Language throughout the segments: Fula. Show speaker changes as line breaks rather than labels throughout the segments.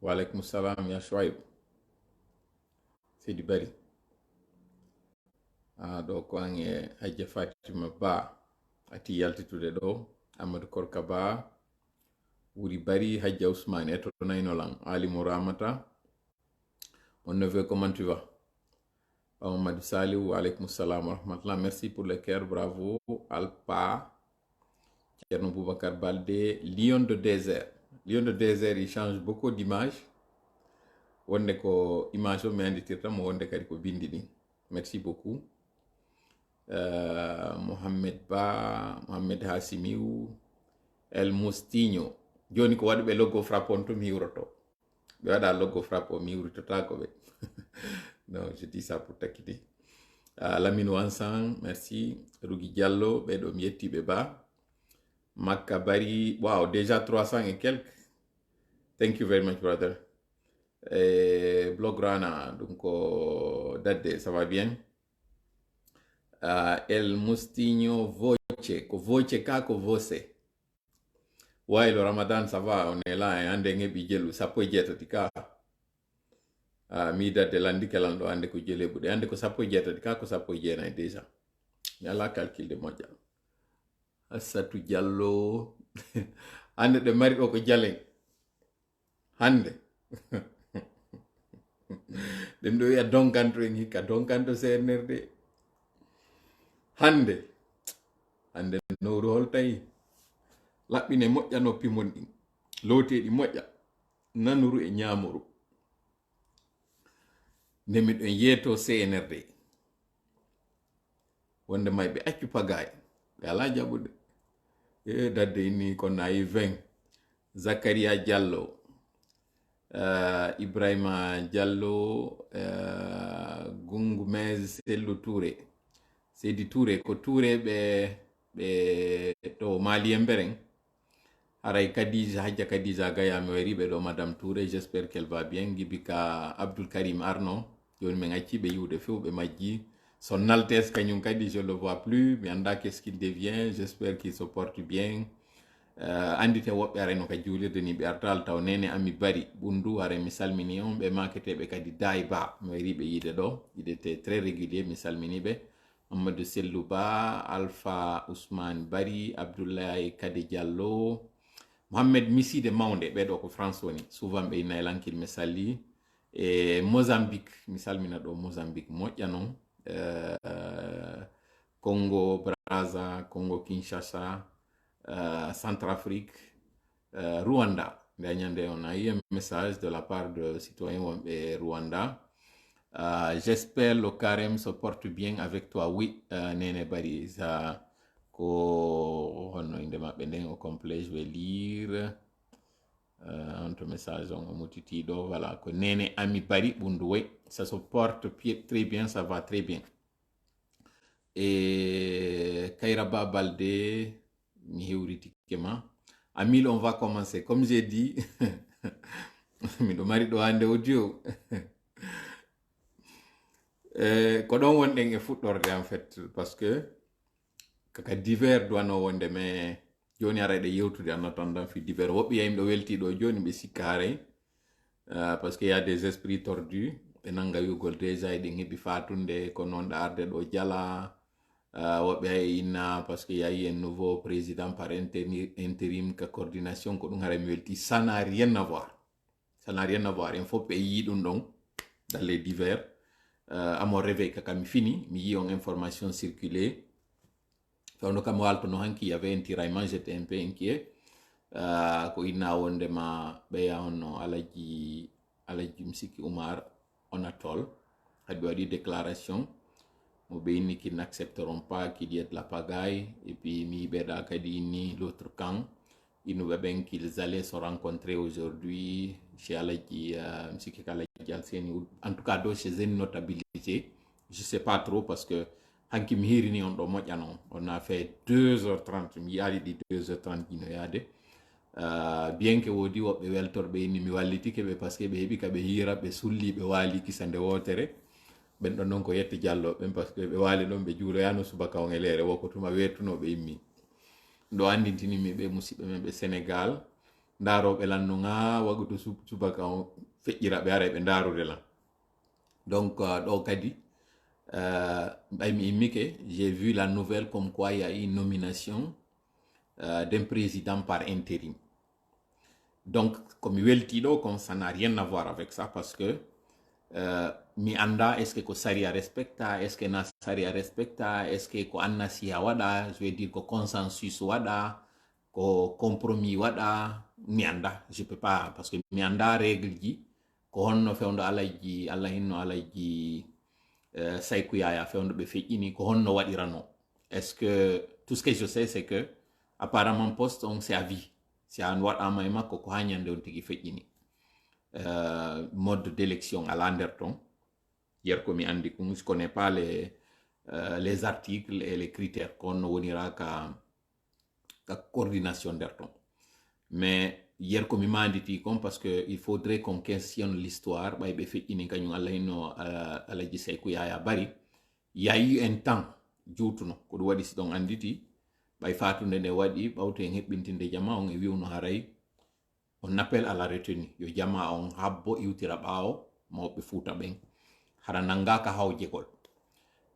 Walaikum salam ya Shoaib. Sidi Bari. Ɗo ko an e Hajja Fatima Ba ati yaltitude ɗo Amadou Korka Ba wuri Bari Hajja Ousmane et to naynolan Ali Mouramata. Mon neveu, comment tu vas? Mamadou Salih, walaikum salam wa rahmatullah. Merci pour le cœur, bravo. Alpa, Tcherno Boubacar Balde, Lion de désert. Lion de désert, il change beaucoup d'images. Wonde ko image o mi anditirta mo wonde kadi ko bindi ɗin. Merci beaucoup. Mohamed Ba, Mohamed Hassimiou, El Mustigno. Joni ko waɗi ɓe logo frappe on to mi yurto. Ɓe waɗa logo frappe o mi yurtota ko ɓe. Non, je dis ça pour taquiner. Lamine Wansan, merci. Rugi Diallo, ɓe ɗo mi yettiɓe ba. Makka Bari, wow, déjà 300 et quelques. Thank you very much, brother. Blograna, donc Dade, ça va bien? El Mustigno Voce, ko voce ka ko voce. Ouais, le Ramadan, ça va, on est là, ande ngebi jelu, sapo jetati ka. Mi Dade landi kelando ande ko jele bude, ande ko sapo jetati ka ko sapo jena déjà. Mi ala calcul de moja. Asatu Diallo, ande de mari ko jalen. Hande. Dem do ya donkanto en hikka donkanto sernerde. Hande nowru hol tawi laɓɓine moƴƴa noppi mon ɗin looteɗi moƴƴa nanuru e ñamoru nde miɗon yeeto CNRD wonde may ɓe accu pagaye ɓe ala jaɓude dadde inni ko nayi 20 Zakaria Diallo, Ibrahima Diallo, Gungu Mez Sellu Touré, Seydi Touré ko Touré ɓe to Malien Bereng. Aray Khadija, Hadja Khadija Gaya mi wari ɓe ɗo Madame Touré, j'espère qu'elle va bien. Gibika Abdul Karim Arno, joni min acci ɓe yiwde few ɓe majji. Son Altesse kañum kadi je le vois plus, mi anda qu'est-ce qu'il devient, j'espère qu'il se porte bien. Andite woɓɓe are no ka juulirde ni ɓe artal taw Nene Ami Bari ɓundu are mi salmini on ɓe maketeɓe kadi Day Ba mi wari ɓe yiide ɗo, il était très régulier, mi salmini ɓe. Amadou Sellou Ba, Alpha Ousmane Bari, Abdoulaye Kadi Diallo, Mohamed Miside Maunde, ɓeɗo ko France woni, souvent ɓe naylankil mi salli. E Mozambique, mi salmina ɗo Mozambique moƴƴa noon. Congo Brazza, Congo Kinshasa, Centrafrique, Rwanda. Dernièrement, on a eu un message de la part de citoyens Rwanda. J'espère le carême se porte bien avec toi. Oui, Nene Bari, ça, au complet, je vais lire. Entre message, voilà, que Nene Ami Bari, Bundoué, ça se porte très bien, ça va très bien. Et Kairaba Balde, Niheuritikema. Amil, on va commencer. Comme j'ai dit, mais le mari doit aller audio. Ko ɗon wonɗen e fuɗɗorde en fait parce que kaka divers duwano wonde mais joni ara ɗe yewtude en attendant fi divers woɓɓe yayim ɗo welti ɗo joni ɓe sikka haray parce que y a des esprits tordus ɓe nanga yugol déjà eɗen heɓi fatunde ko noon ɗa arde ɗo jala woɓɓe hay inna parce que y a eu un nouveau président par intérim ka coordination ko ɗum haray mi welti ça n'a rien à voir en fof ɓe yi ɗum ɗon dans les divers. À mon réveil, quand je fini, il y a une information circulée. Quand il y avait un tiraillement, j'étais un peu inquiet. Quand il y a un Msiki Oumar, on a tol. Il y a des déclarations. Qui n'accepteront pas qu'il y ait de la pagaille. Et puis, l'autre camp. Ils nous bien qu'ils allaient se rencontrer aujourd'hui chez Aladji, en tout cas chez une notabilité. Je ne sais pas trop parce que on a fait 2h30, il y a dit 2h30 bien que vous dites que vous avez parce que vous avez sulli be wali kisande wotere ben don ko yetti jallo ben parce que be wali don be juulo yano subaka on elere woko tuma wetuno be immi do andintini mi be musibe men be Sénégal ndaroɓe lan no ga waguto subaka on feƴƴira ɓe ara ɓe ndarude lan. Donc ɗo kadi ɓaymi immike, j'ai vu la nouvelle comme quoi il y a une nomination d'un président par intérim. Donc comme welti ɗo comme ça n'a rien à voir avec ça, parce que mi anda est ce que ko saria respecta, est ce que na saria respecta, est ce que ko annasiha waɗa, je veux dire ko consensus waɗa, ko compromis waɗa, mi anda, je peux pas, parce que mi anda règle ji ko honno fewndo alaji allah hinno alaji Saykou Yaya fewndo ɓe feƴƴini ko honno waɗirano. Est ce que tout ce que je sais c'est que apparemment poste on c'est à vie, si an waɗama e makko ko ha ñande on tigi feƴƴini. Mode d'élection à l'Anderton. Hier, comme il dit, je ne connais pas les articles et les critères qu'on n'ira qu'à coordination d'Erton. Mais hier, comme il m'a dit, parce qu'il faudrait qu'on questionne l'histoire, il y a eu un temps, on appelle à la retenue. Yo jama on habbo iwtira ɓawo mawɓe Fouta ɓen hara nangaka hawjegol.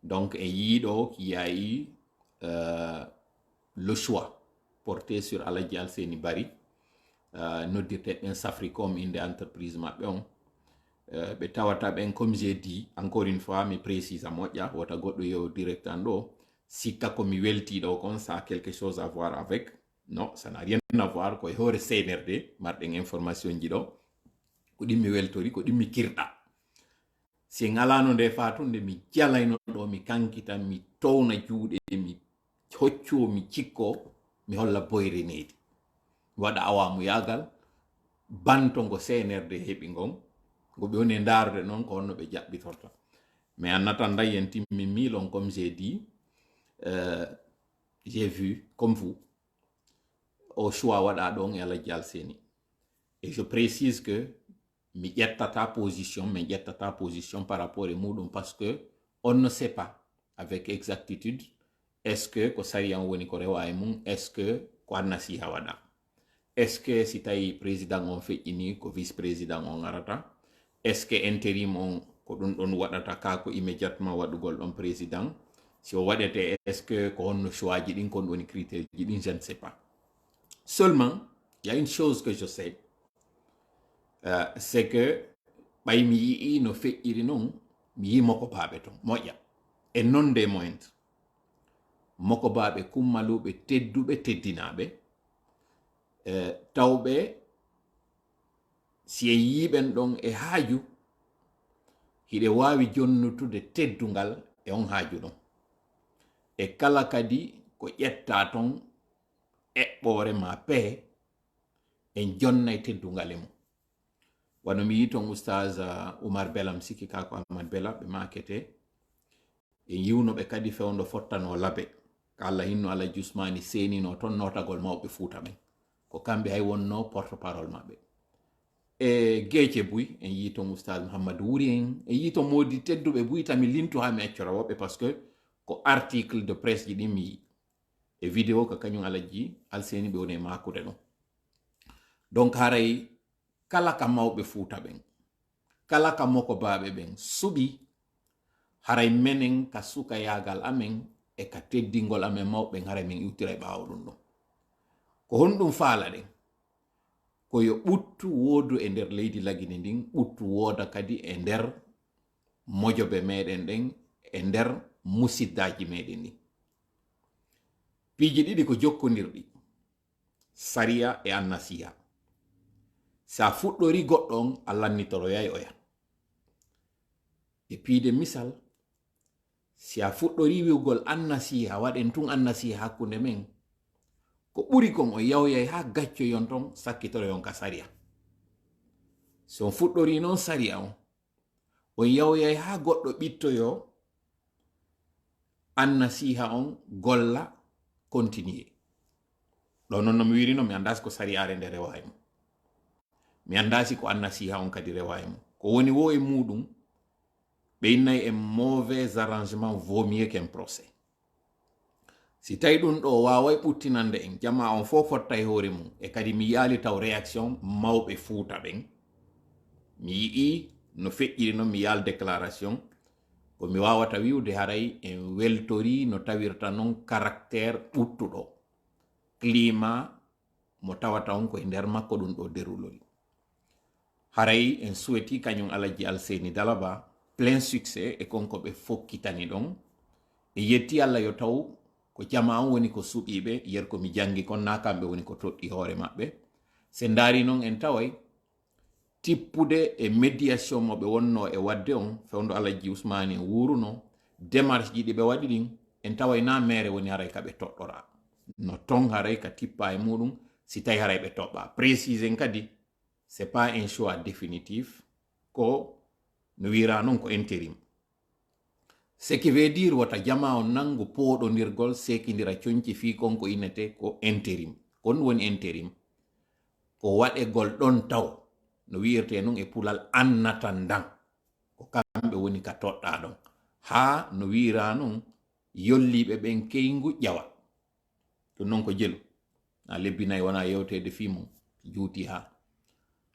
Donc e yiɗo qui a eu le choix porté sur Alaji Alseni Bari, noddirte ɓen Safricom inde entreprise maɓɓe on, ɓe tawata ɓen comme j'ai dit encore une fois, mi précise a moƴƴa wota goɗɗo yo direct an ɗo sikka komi weltiɗo kon, ça a quelque chose à voir avec. Non, ça n'a rien à voir ko hore CNRD marɗen information ji ɗo ko ɗimmi weltori ko ɗimmi kirɗa. Si ngalano nde fatunde mi jalayno ɗo mi kankita mi towna juuɗe mi hocco mi cikko mi holla boyre neydi mi waɗa awamu yagal banto ngo CNRD heɓi ngon ngo ɓe woni ndarude noon ko honno ɓe jaɓɓitorta. Mais en attendant yen timmi milon comme j'ai dit, j'ai vu comme vous au choix waɗa ɗon e Alaji Alseni. Et je précise que mi ƴettata position, mais ƴettata position par rapport e muɗum, parce que on ne sait pas avec exactitude est ce que ko sariyan woni ko rewa e mum, est ce que ko annasiha waɗa, est ce que si tawi président on feƴƴini ko vice président on arata, est ce que intérim on ko ɗum ɗon waɗata ka ko immédiatement waɗugol ɗon président, si o waɗete est ce que ko honno choix ji ɗin kon woni critère ji ɗin, je ne sais pas. Seulement, il y a une chose que je sais, c'est que ɓay mi yii no feƴƴiri noon mi yi moko baɓe ton moƴƴa e non de moyens moko baɓe kummaluɓe tedduɓe teddinaɓe, tawɓe si en yiɓen ɗon e haaju hiɗe wawi jonnutude teddungal e on haaju ɗon, e kala kadi ko ƴetta ton eɓɓore ma pee en jonnay teddungal e mum. Wano mi yi ton oustaz Oumar Bellam sikki kako Ahmad Bella ɓe makete en yiwnoɓe kadi fewndo fottano labe ka Allah hinno Alaji Ousmani senino ton notagol mawɓe Fouta ɓen ko kamɓe hay wonno porte parole maɓɓe. E Guéthie Bouy en yi ton oustaz Mouhamadou Wuri en yi ton modi tedduɓe Bouy tami lintu ha mi accora woɓɓe parce que ko article de presse ji ɗin mi yi e vidéo ko kañum Alaji Alseni ɓe woni e makude ɗon. Donc haray kala ka mawɓe Fouta ɓen kala ka moko baɓe ɓen suɓi haray menen ka suka yagal amen e ka teddingol amen mawɓen haray min iwtira e ɓawo ɗum ɗon ko honɗum faala ɗen ko yo ɓuttu woodu e nder leydi lagine ndin, ɓuttu wooda kadi e nder mojoɓe meɗen ɗen, e nder musiddaji meɗen ɗin. Piiji ɗiɗi ko jokkodirɗi, saria e annasiha. Sa fuɗɗori goɗɗo on a lannitoroyay oya. E piide misal, si a fuɗɗori wiwgol annasiha waɗen tun annasiha hakkunde men, ko ɓuri kon o yawyay ha gaccoyon ton sakkitoroyon ka saria. So on fuɗɗori noon saria on yawyay ha goɗɗo ɓittoyo annasiha on golla continue. Ɗo noon no mi wirino mi andas ko sariare nde rewa e mum, mi andasi ko annasiha on kadi rewa e mum. Ko woni wo e muɗum ɓe innay e mauvais arrangement vaut mieux qu'un procès. si tawi ɗum ɗo waway ɓuttinande en jama on fof fotta e hoore mum e kadi mi yaali taw réaction mawɓe Fuuta ɓen mi yii no feƴƴiri noon mi yaal déclaration ko mi wawata wiwde haray en weltori no tawirta noon caractère ɓuttuɗo climat mo tawata on koye nder makko ɗum ɗo déroulori haray en souhaiti kañum Alaji Alseni Dalaba plein succès e konko ɓe fokkitani ɗon e yetti Allah yo taw ko jama on woni ko suɓiɓe yer ko mi jangi kon na kamɓe woni ko toɗɗi hoore maɓɓe se ndaari noon en taway tippude e médiation mo ɓe wonno e wadde on fewndo Alaji Ousmane wuruno démarche ji ɗi ɓe waɗi ɗin en taway na mere woni haray ka ɓe toɗɗora no ton haray ka tippa e muɗum si tawi haray ɓe toɓɓa précisen kadi c'est pas un choix définitif ko no wira noon ko intérim ce qui veut dire wata jama on nangu pooɗodirgol sekidira coñci fi konko innete ko intérim ko ɗum woni intérim ko waɗegol ɗon taw no wiirte noon e pulal annatandan ko kamɓe woni ka toɗɗa ɗon ha no wira noon yolliɓe ɓen keygu ƴawa ɗum noon ko jelu na lebbi nayi wona yewtede fi mum juuti ha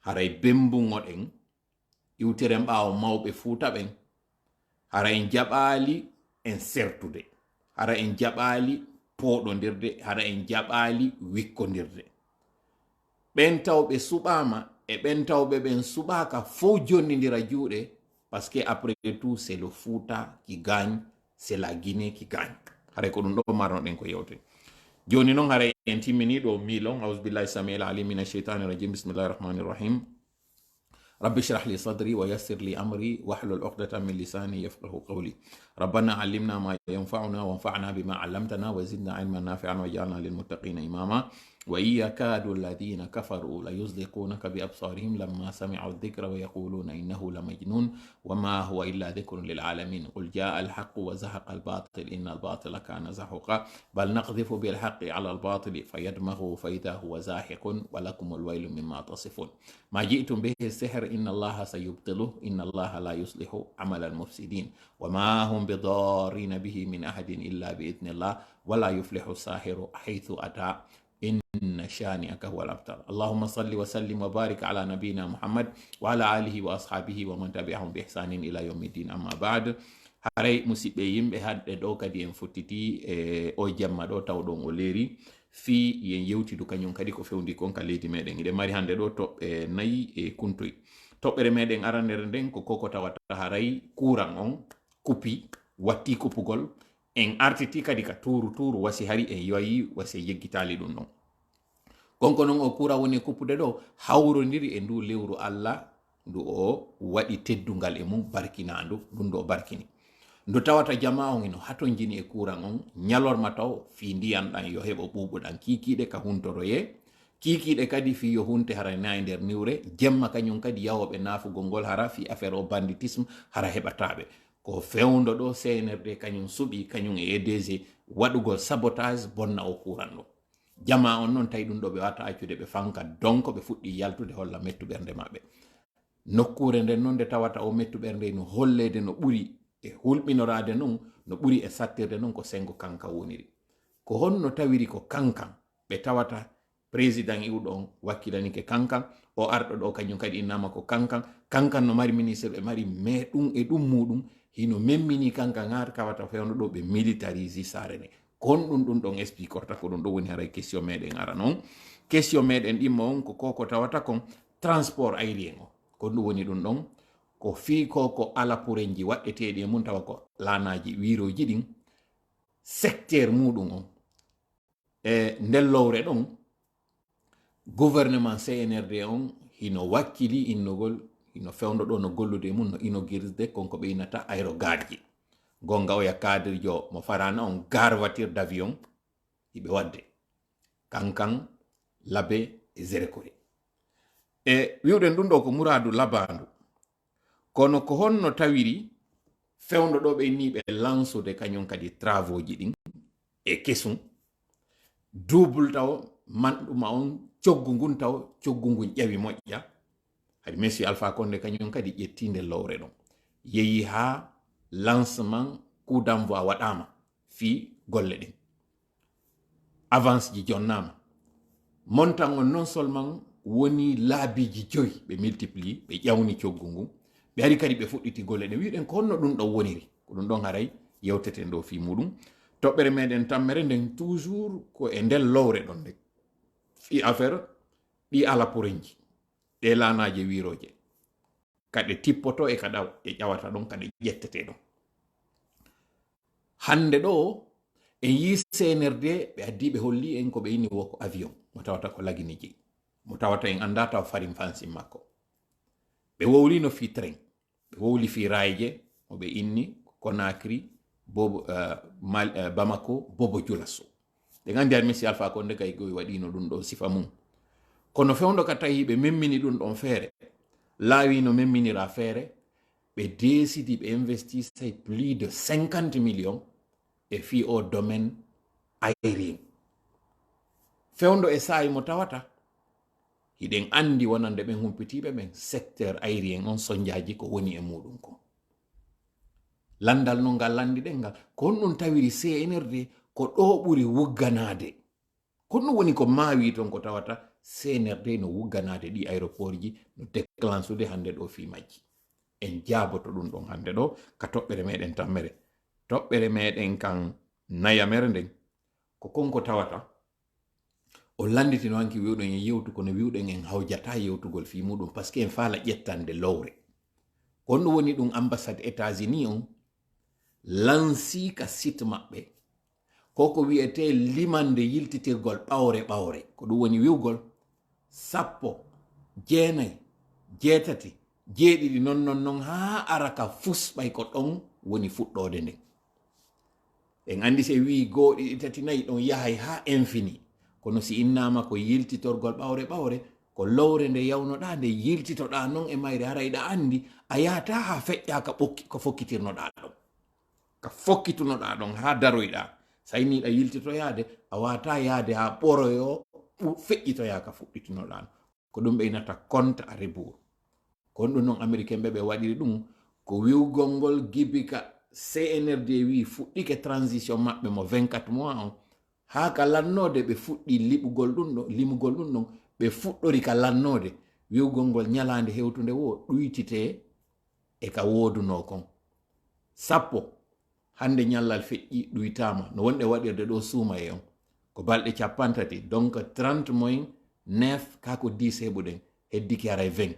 haray bembugoɗen iwtiren ɓawo mawɓe Fuuta ɓen hara en jaɓali en sertude hara en jaɓali pooɗodirde hara en jaɓali wikkodirde ɓen tawɓe suɓama e ɓen tawɓe ɓen suɓaka fof jonnidira juuɗe parce que après tout c'est le Fouta qui gagne c'est la Guinée qui gagne haray ko ɗum ɗo marnoɗen ko yewte joni noon haray en timmini ɗo milon ausbillahi samil alim min ash-shaytani rajim bismillahi rahmani rahim رب اشرح لي صدري ويسر لي أمري واحلل عقدة من لساني يفقه قولي ربنا علمنا ما ينفعنا وانفعنا بما علمتنا وزدنا علما نافعا واجعلنا للمتقين إماما وإن يكاد الذين كفروا ليزلقونك بأبصارهم لما سمعوا الذكر ويقولون إنه لمجنون وما هو إلا ذكر للعالمين قل جاء الحق وزهق الباطل إن الباطل كان زهوقا بل نقذف بالحق على الباطل فيدمغه فإذا هو زاهق ولكم الويل مما تصفون ما جئتم به السحر إن الله سيبطله إن الله لا يصلح عمل المفسدين وما هم بضارين به من أحد إلا بإذن الله ولا يفلح الساحر حيث أتى إن شانئك هو الأبتر اللهم صل وسلم وبارك على نبينا محمد وعلى آله وأصحابه ومن تبعهم بإحسان إلى يوم الدين أما بعد haray musidɓe yimɓe hadde ɗo kadi en fottiti o jamma ɗo taw ɗon o leeri fi yen yewtidu kañum kadi ko fewndi kon ka leydi meɗen eɗen mari hande ɗo toɓɓe nayi e kuntoy toɓɓere meɗen arandere nden ko koko tawata haray courant on kuppi watti kuppugol en artiti kadi ka tuuru wasi hari en yoyi wasi yeggitali ɗum ɗon konko noon o courant woni kuppude ɗo hawrodiri e ndu lewru Allah ndu o waɗi teddungal e mum barkinandu ɗum ɗo barkini ndu tawata jama on eno haton jini e courant on ñalorma taw fi ndiyan ɗan yo heɓo ɓuɓuɗan kikiɗe ka huntoroye kikiɗe kadi fi yo hunte hara na e nder niwre jemma kañum kadi yawoɓe nafugol ngol hara fi affaire o banditisme hara heɓataɓe ko fewndo ɗo CNRD kañum suɓi kañum e EDG waɗugol sabotage bonna o courant ɗo jama on noon tawi ɗum ɗo ɓe wata accude ɓe fanka donc ɓe fuɗɗi yaltude holla mettuɓerde maɓɓe nokkure nden noon nde tawata o mettuɓerde no hollede no ɓuri e hulɓinorade noon no ɓuri e sattirde noon ko sengo kanka woniri ko honno tawiri ko kankan ɓe tawata président iwɗo on wakkilanike kankan o arɗo ɗo kañum kadi innama ko kankan no mari ministre ɓe mari mais ɗum e ɗum muɗum hino memmini kankan har kawata fewno ɗo ɓe militarise sare nde kon ɗum ɗon explicorta ko ɗum ɗo woni haray question meɗen ara noon question meɗen ɗimmo on ko koko tawata kon transport aérien o ko ɗum woni ɗum ɗon ko fi ko ala purenji waɗeteɗi e mum tawa ko lanaji wiroji ɗin secteur muɗum on e ndellowre ɗon gouvernement CNRD on hino wakkili innogol hino fewndo ɗo no gollude mum no inaugurisde konko ɓe innata aérogarji gonga oya cadre jo mo farana on gare voiture d'avion hiɓe wadde kankan labe e zerekori e wiwɗen ɗum ɗo ko muradu labandu kono ko honno tawiri fewndo ɗo ɓe ni ɓe lansude kañum kadi travaux ji ɗin e kesum double taw manɗuma on coggu ngun taw coggu ngun ƴawi moƴƴa hadi monsieur Alpha Condé kañum kadi ƴettinde lowre ɗon yeehi ha lancement coup d'envoi waɗama fi golle ɗin avance ji jonnama montant on non seulement woni laabiji 5 ɓe multiplie ɓe ƴawni coggu ngu ɓe ari kadi ɓe fuɗɗiti golle ɗe wiɗen ko honno ɗum ɗon woniri ko ɗum ɗon haray yewteten ɗo fi muɗum toɓɓere meɗen tammere nden toujours ko e nder lowre ɗon nde fi affaire ɗi ala porenji ɗe lanaje wiroje kaɗe tippoto e kaɗa e ƴawata ɗon kaɗe ƴettete ɗon hande ɗo e yi CNRD ɓe addi ɓe holli en ko ɓe inni woko avion mo tawata ko lagini jeyi mo tawata en anda taw farim fansin makko ɓe wowlino fi train ɓe wowli fi rayje mo ɓe inni Conakry bobo Bamako Bobo Dioulasso ɓe gandi ar Messi Alpha Condé kay goy waɗino ɗum ɗo sifa mum kono fewndo ka tawi ɓe memmini ɗum ɗon feere laawi no memminira feere ɓe décidi ɓe investissay plus de 50 millions e fi o domaine aérien fewndo e saayi mo tawata hiɗen andi wonande ɓen humpitiɓe ɓen secteur aérien on soñjaji ko woni e muɗum ko landal no ngal landi ɗen ngal ko honɗum tawiri CNRD ko ɗo ɓuri wugganade ko ɗum woni ko maawi ton ko tawata CNRD no wugganade ɗi aéroport ji no déclenchude hande ɗo fi majji en jaaboto ɗum ɗon hande ɗo ka toɓɓere meɗen tammere toɓɓere meɗen kan nayamere nden ko konko tawata o landitino hanki wiwɗon en yewtu kono wiwɗen en hawjata yewtugol fi muɗum par ce que en faala ƴettande lowre ko ɗum woni ɗum ambassade États-Unis on lansi ka site maɓɓe koko wiyete limande yiltitirgol ɓawre ɓawre ko ɗum woni wiwgol 10, 9, 7, 7 non ha araka fusɓay ko ɗon woni fuɗɗode nden en andi se wi 1, 2, 3, 4 ɗon yahay ha infini kono si innama ko yiltitorgol ɓawre ɓawre ko lowre nde yawnoɗa nde yiltitoɗa non e mayre harayɗa andi a yahata ha feƴƴa ka ɓokki ko fokkitirnoɗa ɗon ka fokkitunoɗa ɗon ha daroyɗa sayniɗa yiltitoyade a wata yaade ha ɓoroyo feƴƴitoya ka fuɗɗitinoɗa ko ɗum ɓeynata compte à rebours kon ɗum noon américain ɓe waɗiri ɗum ko wiwgol ngol gibika CNRD wi fuɗɗike transition maɓɓe mo 24 mois on ha ka lannode ɓe fuɗɗi limugol ɗum ɗon ɓe fuɗɗori ka lannode wiwgol ngol ñalande hewtude wo ɗuytite e ka woduno kon 10 hande ñallal feƴƴi ɗuytama no wonɗe waɗirde ɗo suuma e on ko balɗe 50 donc 30 moyen 9 kako 10 heɓuɗen heddiki haray 20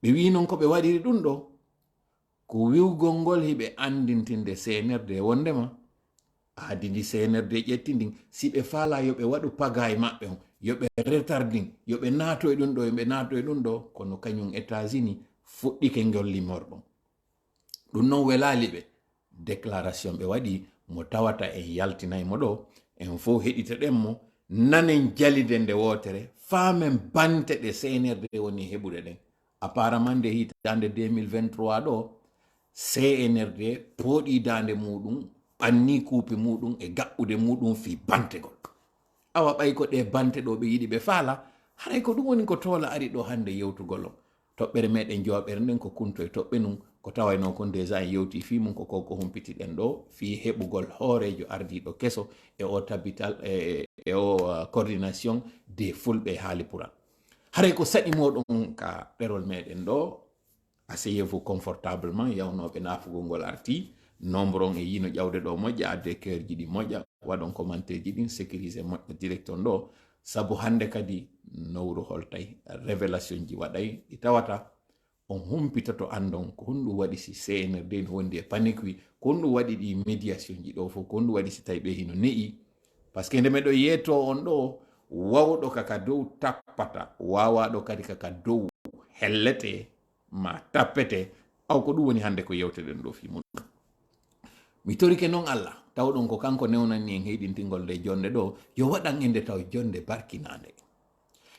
ɓe wi noon ko ɓe waɗiri ɗum ɗo ko wiwgol ngol hiɓe andintinde CNRD wondema adidi CNRD ƴetti ndin si ɓe faala yoɓe waɗu pagaye maɓɓe on yoɓe retardin yoɓe naato e ɗum ɗo yoɓe naato e ɗum ɗo kono kañum États-Unis fuɗɗike ngol limorɗon ɗum noon welali ɓe déclaration ɓe waɗi mo tawata en yaltinaymo ɗo en fof heɗiteɗen mo nanen jalide nde wotere faamen bante ɗe CNRD woni heɓude ɗen apparemment nde hitande 2023 ɗo CNRD pooɗidande muɗum ɓanni kuupi muɗum e gaɓɓude muɗum fi bantegol awa ɓay ko ɗe bante ɗo ɓe yiɗi ɓe faala haray ko ɗum woni ko toola ari ɗo hande yewtugol o toɓɓere meɗen jowaɓere nden ko kunto e toɓɓe num ko tawayno kon déjà en yewti fi mum ko humpitiɗen ɗo fi heɓugol hoorejo ardiɗo keso e o tabital e o coordination des fulɓe haali puran haray ko saɗi moɗon ka ɗerol meɗen ɗo asseyez-vous confortablement yawnoɓe nafugol ngol arti nombre on e yino ƴawde ɗo moƴƴa adde cœur ji ɗi moƴƴa waɗon commentaire ji ɗin sécurisé moƴƴa direction ɗo sabu hande kadi nowru holtay révélation ji waɗay ɗi tawata on humpitoto andon ko honɗum waɗi si CNRD no wondi e panique wi ko honɗum waɗi ɗi médiation ji ɗo fof ko honɗum waɗi si tawi ɓe hino ne'i par ce que nde meɗo yetto on ɗo wawɗo kaka dow tappata wawaɗo kadi kaka dow hellete ma tappete aw ko ɗum woni hande ko yewteɗen ɗo fi mum mi torike noon Allah tawɗon ko kanko newnanni en heɗintingol nde jonde ɗo yo waɗan ende taw jonde barkinande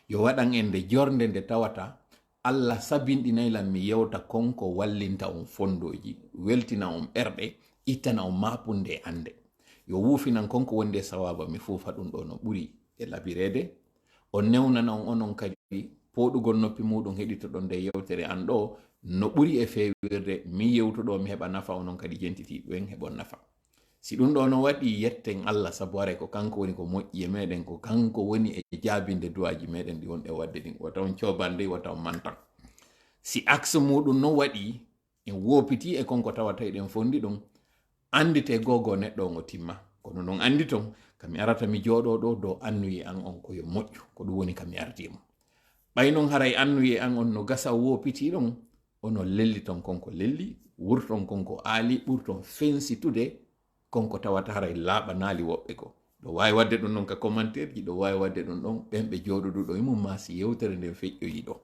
yo waɗan ende jorde nde tawata Allah sabinɗinaylan mi yewta konko wallinta on fondoji weltina on ɓerɗe ittana on mapunde ande yo wuufinan konko wonde sawaba mi fuufa ɗum ɗo no ɓuri e labirede on newnana on onon kadi poɗugol noppi muɗum heɗitoɗon nde yewtere an ɗo no ɓuri e fewirde mi yewtuɗo mi heɓa nafa onon kadi jentitiɓe en heɓon nafa si ɗum ɗo no waɗi yetten Allah sabu are ko kanko woni ko moƴƴi e meɗen, ko kanko woni e jaabinde duwaji meɗen ɗi wonɗe wadde ɗin, wata on cobande wata on mantan. Si axe muɗum no waɗi en wopiti e konko tawata eɗen fondi ɗum, andite gogo neɗɗo on o timma. Kono non andi ton kami arata mi jooɗo ɗo dow annuye an on koyo moƴƴu, ko ɗum woni kami ardimo. ɓay non haray annuye an on no gasa wopiti ɗon, ono lelli ton konko lelli, wurton konko aali, ɓurton fensitude konko tawata haray laaɓa naali woɓɓe ko. ɗo wawi wadde ɗum ɗon ka commentaire ji, ɗo wawi wadde ɗum ɗon ɓen ɓe jooɗoɗuɗo e mum ma si yewtere nden feƴƴoyi ɗo.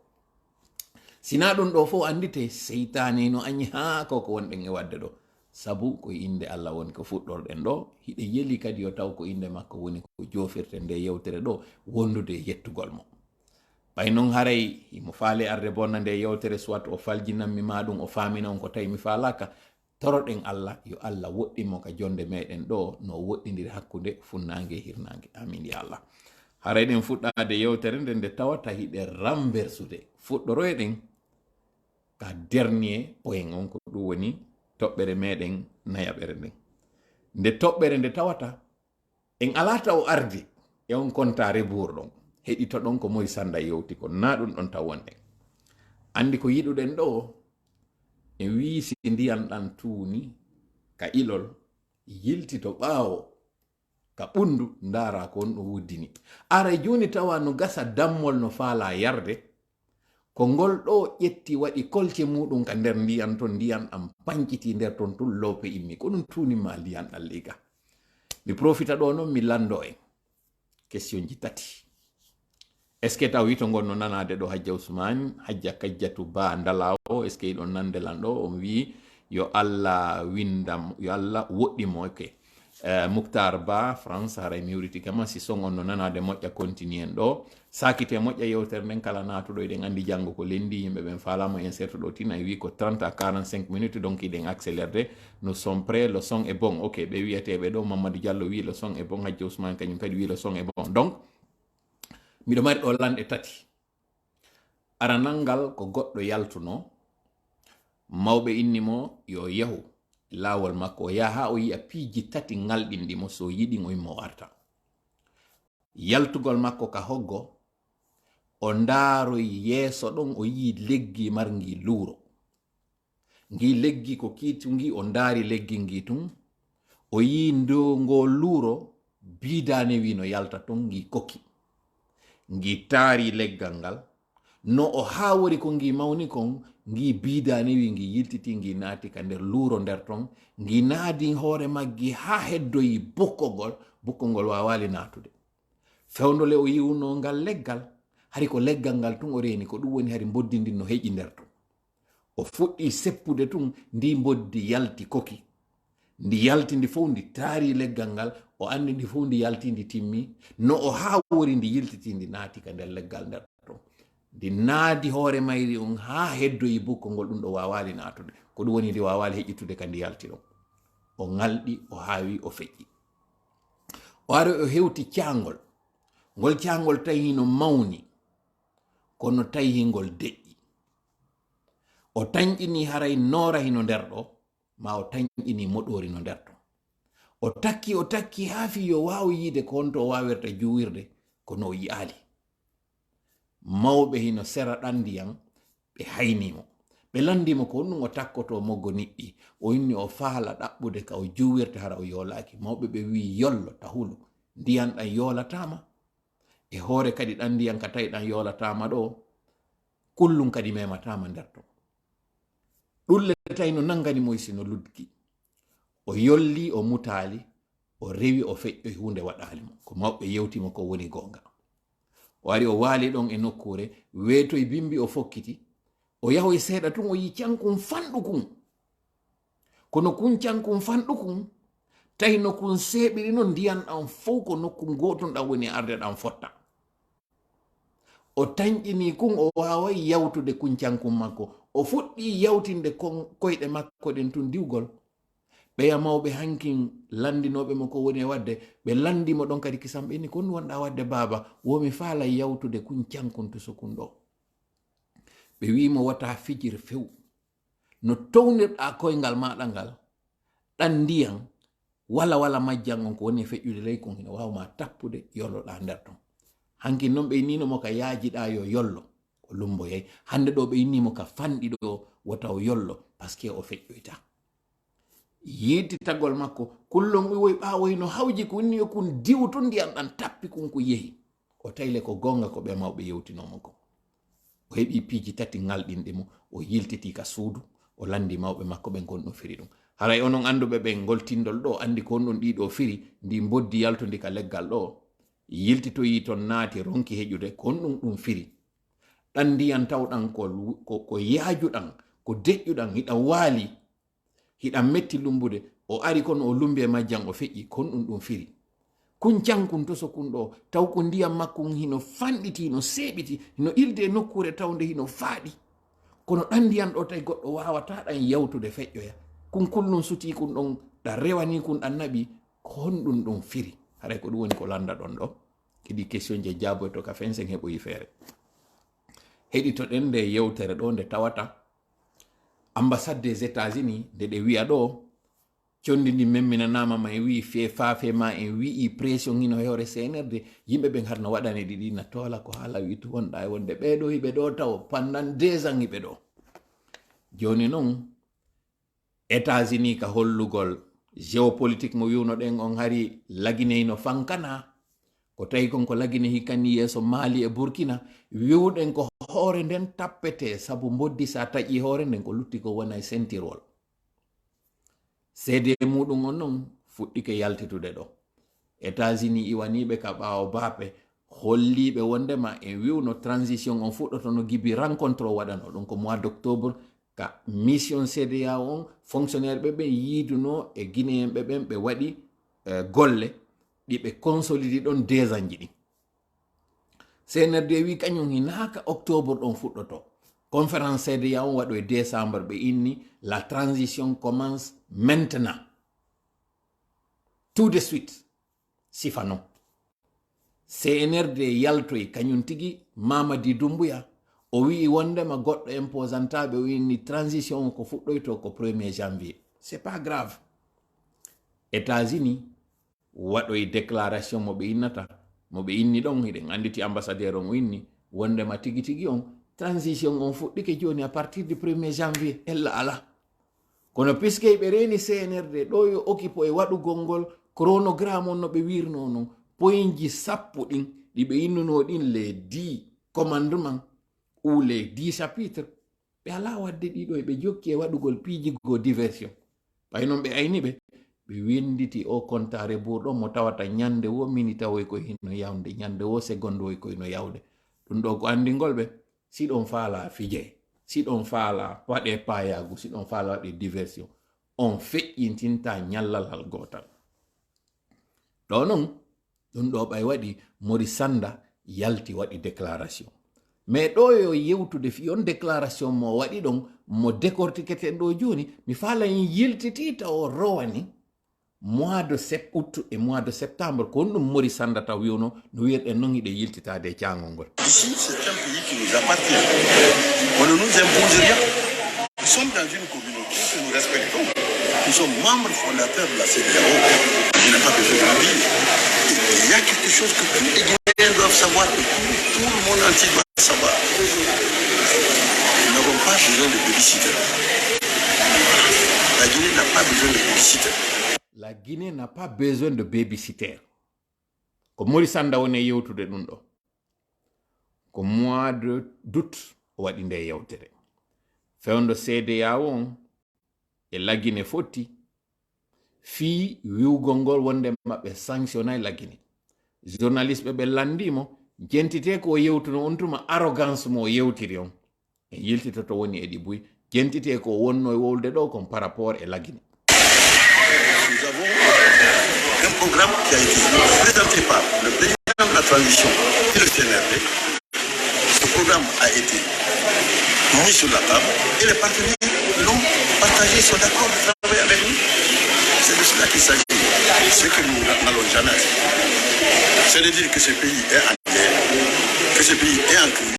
Sina ɗum ɗo fof andite seytane no añi haa koko wonɗen e wadde ɗo, sabu ko inde Allah woni ko fuɗɗorɗen ɗo. Hiɗe yeli kadi yo taw ko inde makko woni ko jofirte nde yewtere ɗo wondude yettugol mo. ɓay noon haray imo faale arde bonna nde yewtere, soit o faljinanmi ma ɗum, o famina on ko tawi mi falaka. Toroɗen Allah yo Allah woɗɗinmo ka jonde meɗen ɗo no woɗɗidiri hakkude funnange e hirnange. Amin ya Allah. haray ɗen fuɗɗade yewtere nde nde tawata hiɗe ramversude fuɗɗoroyɗen ka dernier point on, ko ɗum woni toɓɓere meɗen nayaɓere nden. Nde toɓɓere nde tawata en alata o ardi e on kontare burɗon heɗito ɗon ko moy sanda yewti ko na ɗum ɗon taw wonɗen. Andi ko yiɗuɗen ɗo en wi si ndiyan ɗan tuuni ka ilol yilti to ɓaawo ka ɓundu ndara ko on ɗo wuddini. Ara joni tawa no gasa dammol no faala yarde, ko ngol ɗo ƴetti waɗi kolce muɗum ka nder ndiyan ton, ndiyan ɗan panciti nder ton tun lope immi, ko ɗum tunima ndiyan ɗan liga. Mi profita ɗo noon mi lando en question ji tati. est ce que taw wito gonno nanade ɗo Hajja Ousmane, Hajja Kajjatu Ba Ndalawo, est ce que yiɗon nande lan ɗo? On wi yo Allah windam, yo Allah woɗɗimo. Ok. Moukhtar Ba France haray mi wuriti kama si son on no nanade moƴƴa continue en ɗo sakite moƴƴa yewtere nden kala natuɗo eɗen andi janggo ko lendi yimɓe ɓen falamo en serto ɗo tin ay wi ko 30 à 45 minutes, donc iɗen accéléré. Nous sommes prêts, le son est bon. Ok, ɓe wiyeteɓe ɗo Mamadou Diallo wi le son est bon, Hajja Ousmane kañum kadi wi le son est bon. Donc miɗo mari ɗo lanɗe tati. Aranal ngal ko goɗɗo yaltuno, mawɓe innimo yo yahu laawol makko o yaha o yi'a piiji tati ngalɗinɗimo, so yiɗi o yimmo warta. Yaltugol makko ka hoggo o ndaaroy yeeso ɗon o yii leggi marngi luuro. Ngi leggi ko kiitu ngi o ndaari leggi ngi tun, o yii ndo ngo luuro biidane wi no yalta ton ngi koki. Ngi taari leggal ngal, no o haawori ko ngi mawni kon, ngi biidane wi ngi yiltiti, ngi naati ka nder luuro nder ton, ngi naadi hoore maggi ha heddoyi bukkongol wawali naatude. Fewndole o yiwno ngal leggal, hari ko leggal ngal tun o reeni, ko ɗum woni hari mboddi ndin no heƴi nder ton. O fuɗɗi seppude tun, ndi mboddi yalti koki. Ndi yalti ndi fof ndi taari leggal ngal, o andi ndi fof ndi yalti ndi timmi, no o haawori ndi yiltiti ndi naati ka nder leggal nder ton. Ndi naadi hoore mayri on ha heddoyi bukkongol ɗum ɗo wawali naatude, ko ɗum woni ndi wawali heƴitude ka ndi yalti ɗon. O ngalɗi, o haawi, o feƴƴi. O ari o hewti caangol. Ngol caangol tawi no mawni, kono tawi ngol deƴƴi. O tañƴini haray noora hino nder ɗo, ma o tañƴini moɗori no nder ton. O takki haa fi yo waawi yiide ko honto o waawirta juwirde, kono o yi'aali. Mawɓe hino sera ɗan ndiyam ɓe haynimo, ɓe landimo ko ɗum o takkoto moggo niɓɓi, o inni o faala ɗaɓɓude ka o juwirta hara o yoolaaki. Mawɓe ɓe wi yollo tahulu, ndiyam ɗan yoolatama, e hoore kadi ɗan ndiyam ka tawi ɗan yoolatama ɗo, kullum kadi mematama nder ton. ɗulle tawi no nanganimo sino ludgi. O yolli, o mutaali, o rewi, o feƴƴoy, hunde waɗalimo. Ko mawɓe yewtimo ko woni gonga. O ari o waali ɗon e nokkure, weetoy bimbi, o fokkiti, o yahoy seeɗa tun, o yi cankun fanɗukun. Kono kun cankun fanɗukun tawi no kun seeɓiri no ndiyam ɗan fof ko nokkun goton ɗan woni arde ɗan fotta. O tañƴini kun, o waway yawtude kun cankun makko. O fuɗɗi yawtinde koyɗe makko ɗen tun diwgol. ɓeya mawɓe hankin landinoɓe mo ko woni e wadde, ɓe landimo ɗon kadi kisam, ɓeni ko wonɗa wadde baaba, womi faala yawtude kun cankun to sokun ɗo. Ɓe wimo wata fijir few, no townirɗa koyngal maɗa ngal, ɗan ndiyam wala majjangon ko woni feƴƴude ley kon hina wawma tappude yolloɗa nder ton hanki noon ɓe inninomo ka yaajiɗa yo yollo o lumboyay hande ɗo ɓe innimo ka fanɗi ɗo wota o yollo par ce que o feƴƴoyta yidditagol makko kullon ɓiwoy ɓawoy no hawji ko inni yo kun diwtu ndiyam ɗan tappi kun ko yehi o tayle ko gonga ko ɓe mawɓe yewtinomo ko o heɓi piiji tati ngalɗinɗe mo o yiltiti ka suudu o landi mawɓe makko ɓen gon ɗum firi ɗum haray onon anduɓe ɓen goltindol ɗo andi ko on ɗiɗo firi ndi boddi yaltodi ka leggal ɗo yiltitoyi ton naati ronki heƴude kon ɗum firi ɗan ndiyan tawɗan ko yaajuɗan ko deƴƴuɗan hiɗan waali hiɗan metti lumbude o ari kono o lumbi e majjan o feƴƴi kon ɗum firi kun cankun to so kun ɗo taw ko ndiyam makkun hino fanɗiti hino seeɓiti hino ilde e nokkure tawde hino faaɗi kono ɗan ndiyan ɗo tawi goɗɗo wawata ɗan yawtude feƴƴoya kun kullum suti kun ɗon ɗan rewani kun ɗan naɓi honɗum ɗum firi haray ko ɗum woni ko landa ɗon ɗo kedi question je jaaboy to ka fensen heɓoyi feere heɗitoɗen nde yewtere ɗo nde tawata ambassade des États-Unis nde ɗe wiya ɗo condi ndi memminanama ma en wi faafe ma en wi'i pression hino hewre CNRD yimɓe ɓen harno waɗane ɗiɗi na toola ko haala witu wonɗa e wonde ɓeɗo hiɓe ɗo taw pendant 2 ans hiɓe ɗo joni noon États-Unis ka hollugol géopolitique mo wiwno ɗen on hari lagineyno fankana ko tawi kon ko lagine hikkani yeeso Mali e Burkina wiwɗen ko hoore nden tappete sabu boddi sa taƴi hoore nden ko lutti ko wona e sentirol seede muɗum on noon fuɗɗike yaltitude ɗo États-Unis iwaniɓe ka ɓawo bape holliɓe wondema en wiwno transition on fuɗɗoto no gibi rencontre o waɗano ɗum ko mois d'octobre ka mission CEDEAO on fonctionnaire ɓe ɓen yiiduno e guinéen ɓe ɓen ɓe waɗi golle ɗiɓe consolidi ɗon 2 ans ɗi CNRD wi kañum hinaka octobre ɗon fuɗɗoto conférence CEDEAO on waɗo e décembre ɓe inni la transition commence maintenant tout de suite sifa non CNRD yaltoy kañum tigi Mamadi Doumbouya o wi wondema goɗɗo imposantaɓe o inni transition ko fuɗɗoyto ko 1er janvier c'est pas grave États-Unis waɗoy déclaration mo ɓe innata mo ɓe inni ɗon hiɗen anditi ambassadeur on o inni wondema tigi tigi on transition on fuɗɗike joni à partir du 1er janvier ella ala kono puisque ɓe reni CNRD ɗo yo occupe e waɗugol ngol chronogramme on no ɓe wirno non poinji 10 ɗin ɗi ɓe innuno ɗin les 10 commandement ou les 10 chapitres ɓe ala wadde ɗiɗo e ɓe jokki e waɗugol piiji go diversion ɓay noon ɓe ayni ɓe winditi o kontare ɓurɗo mo tawata ñande wo minute woy koye hino yawde ñande wo seconde woy koye no yawde ɗum ɗo ko andingol ɓe siɗon faala fije siɗon faala waɗe payagu siɗon faala waɗe diversion on feƴƴintinta ñallalal gotal ɗo noon ɗum ɗo ɓay waɗi Mori Sanda yalti waɗi déclaration mais ɗo yo yewtude fi on déclaration mo waɗi ɗon mo décortiqueten ɗo joni mi faala en yiltitita o rowani mois de août et mois de septembre ko ɗum Mori Sanda taw wiwno no wirɗen noon hiɗe yiltitade e caangol ngol.
Ici c'est un pays qui nous appartient. On ne nous impose rien. Nous sommes dans une communauté que nous respectons. Nous sommes membres fondateurs de la CEDEAO. Je n'ai pas besoin de le dire. Il y a quelque chose que tous les Guinéens doivent savoir, que tout le monde entier doit savoir. Nous n'avons pas besoin de babysitter. La Guinée n'a pas besoin de babysitter.
La Guinée n'a pas besoin de babysitter. Ko Mori Sanda woni yewtude ɗum ɗo ko mois d'août o waɗi nde yewtere fewndo CEDEAO on e La Guinée fotti fii wiwgol ngol wonde maɓɓe sanctionnay La Guinée journaliste ɓe landimo jentite ko yewtuno on tuma arrogance mo yewtiri on en yiltitoto woni Edi Buy jentite ko wonno e wolde ɗo kon par rapport e La Guinée.
Nous avons un programme qui a été présenté par le président de la transition et le CNRD. Ce programme a été mis sur la table et les partenaires l'ont partagé, sont d'accord de travailler avec nous. C'est de cela qu'il s'agit. Ce que nous n'allons jamais accepter, c'est de dire que ce pays est en guerre, que ce pays est en crise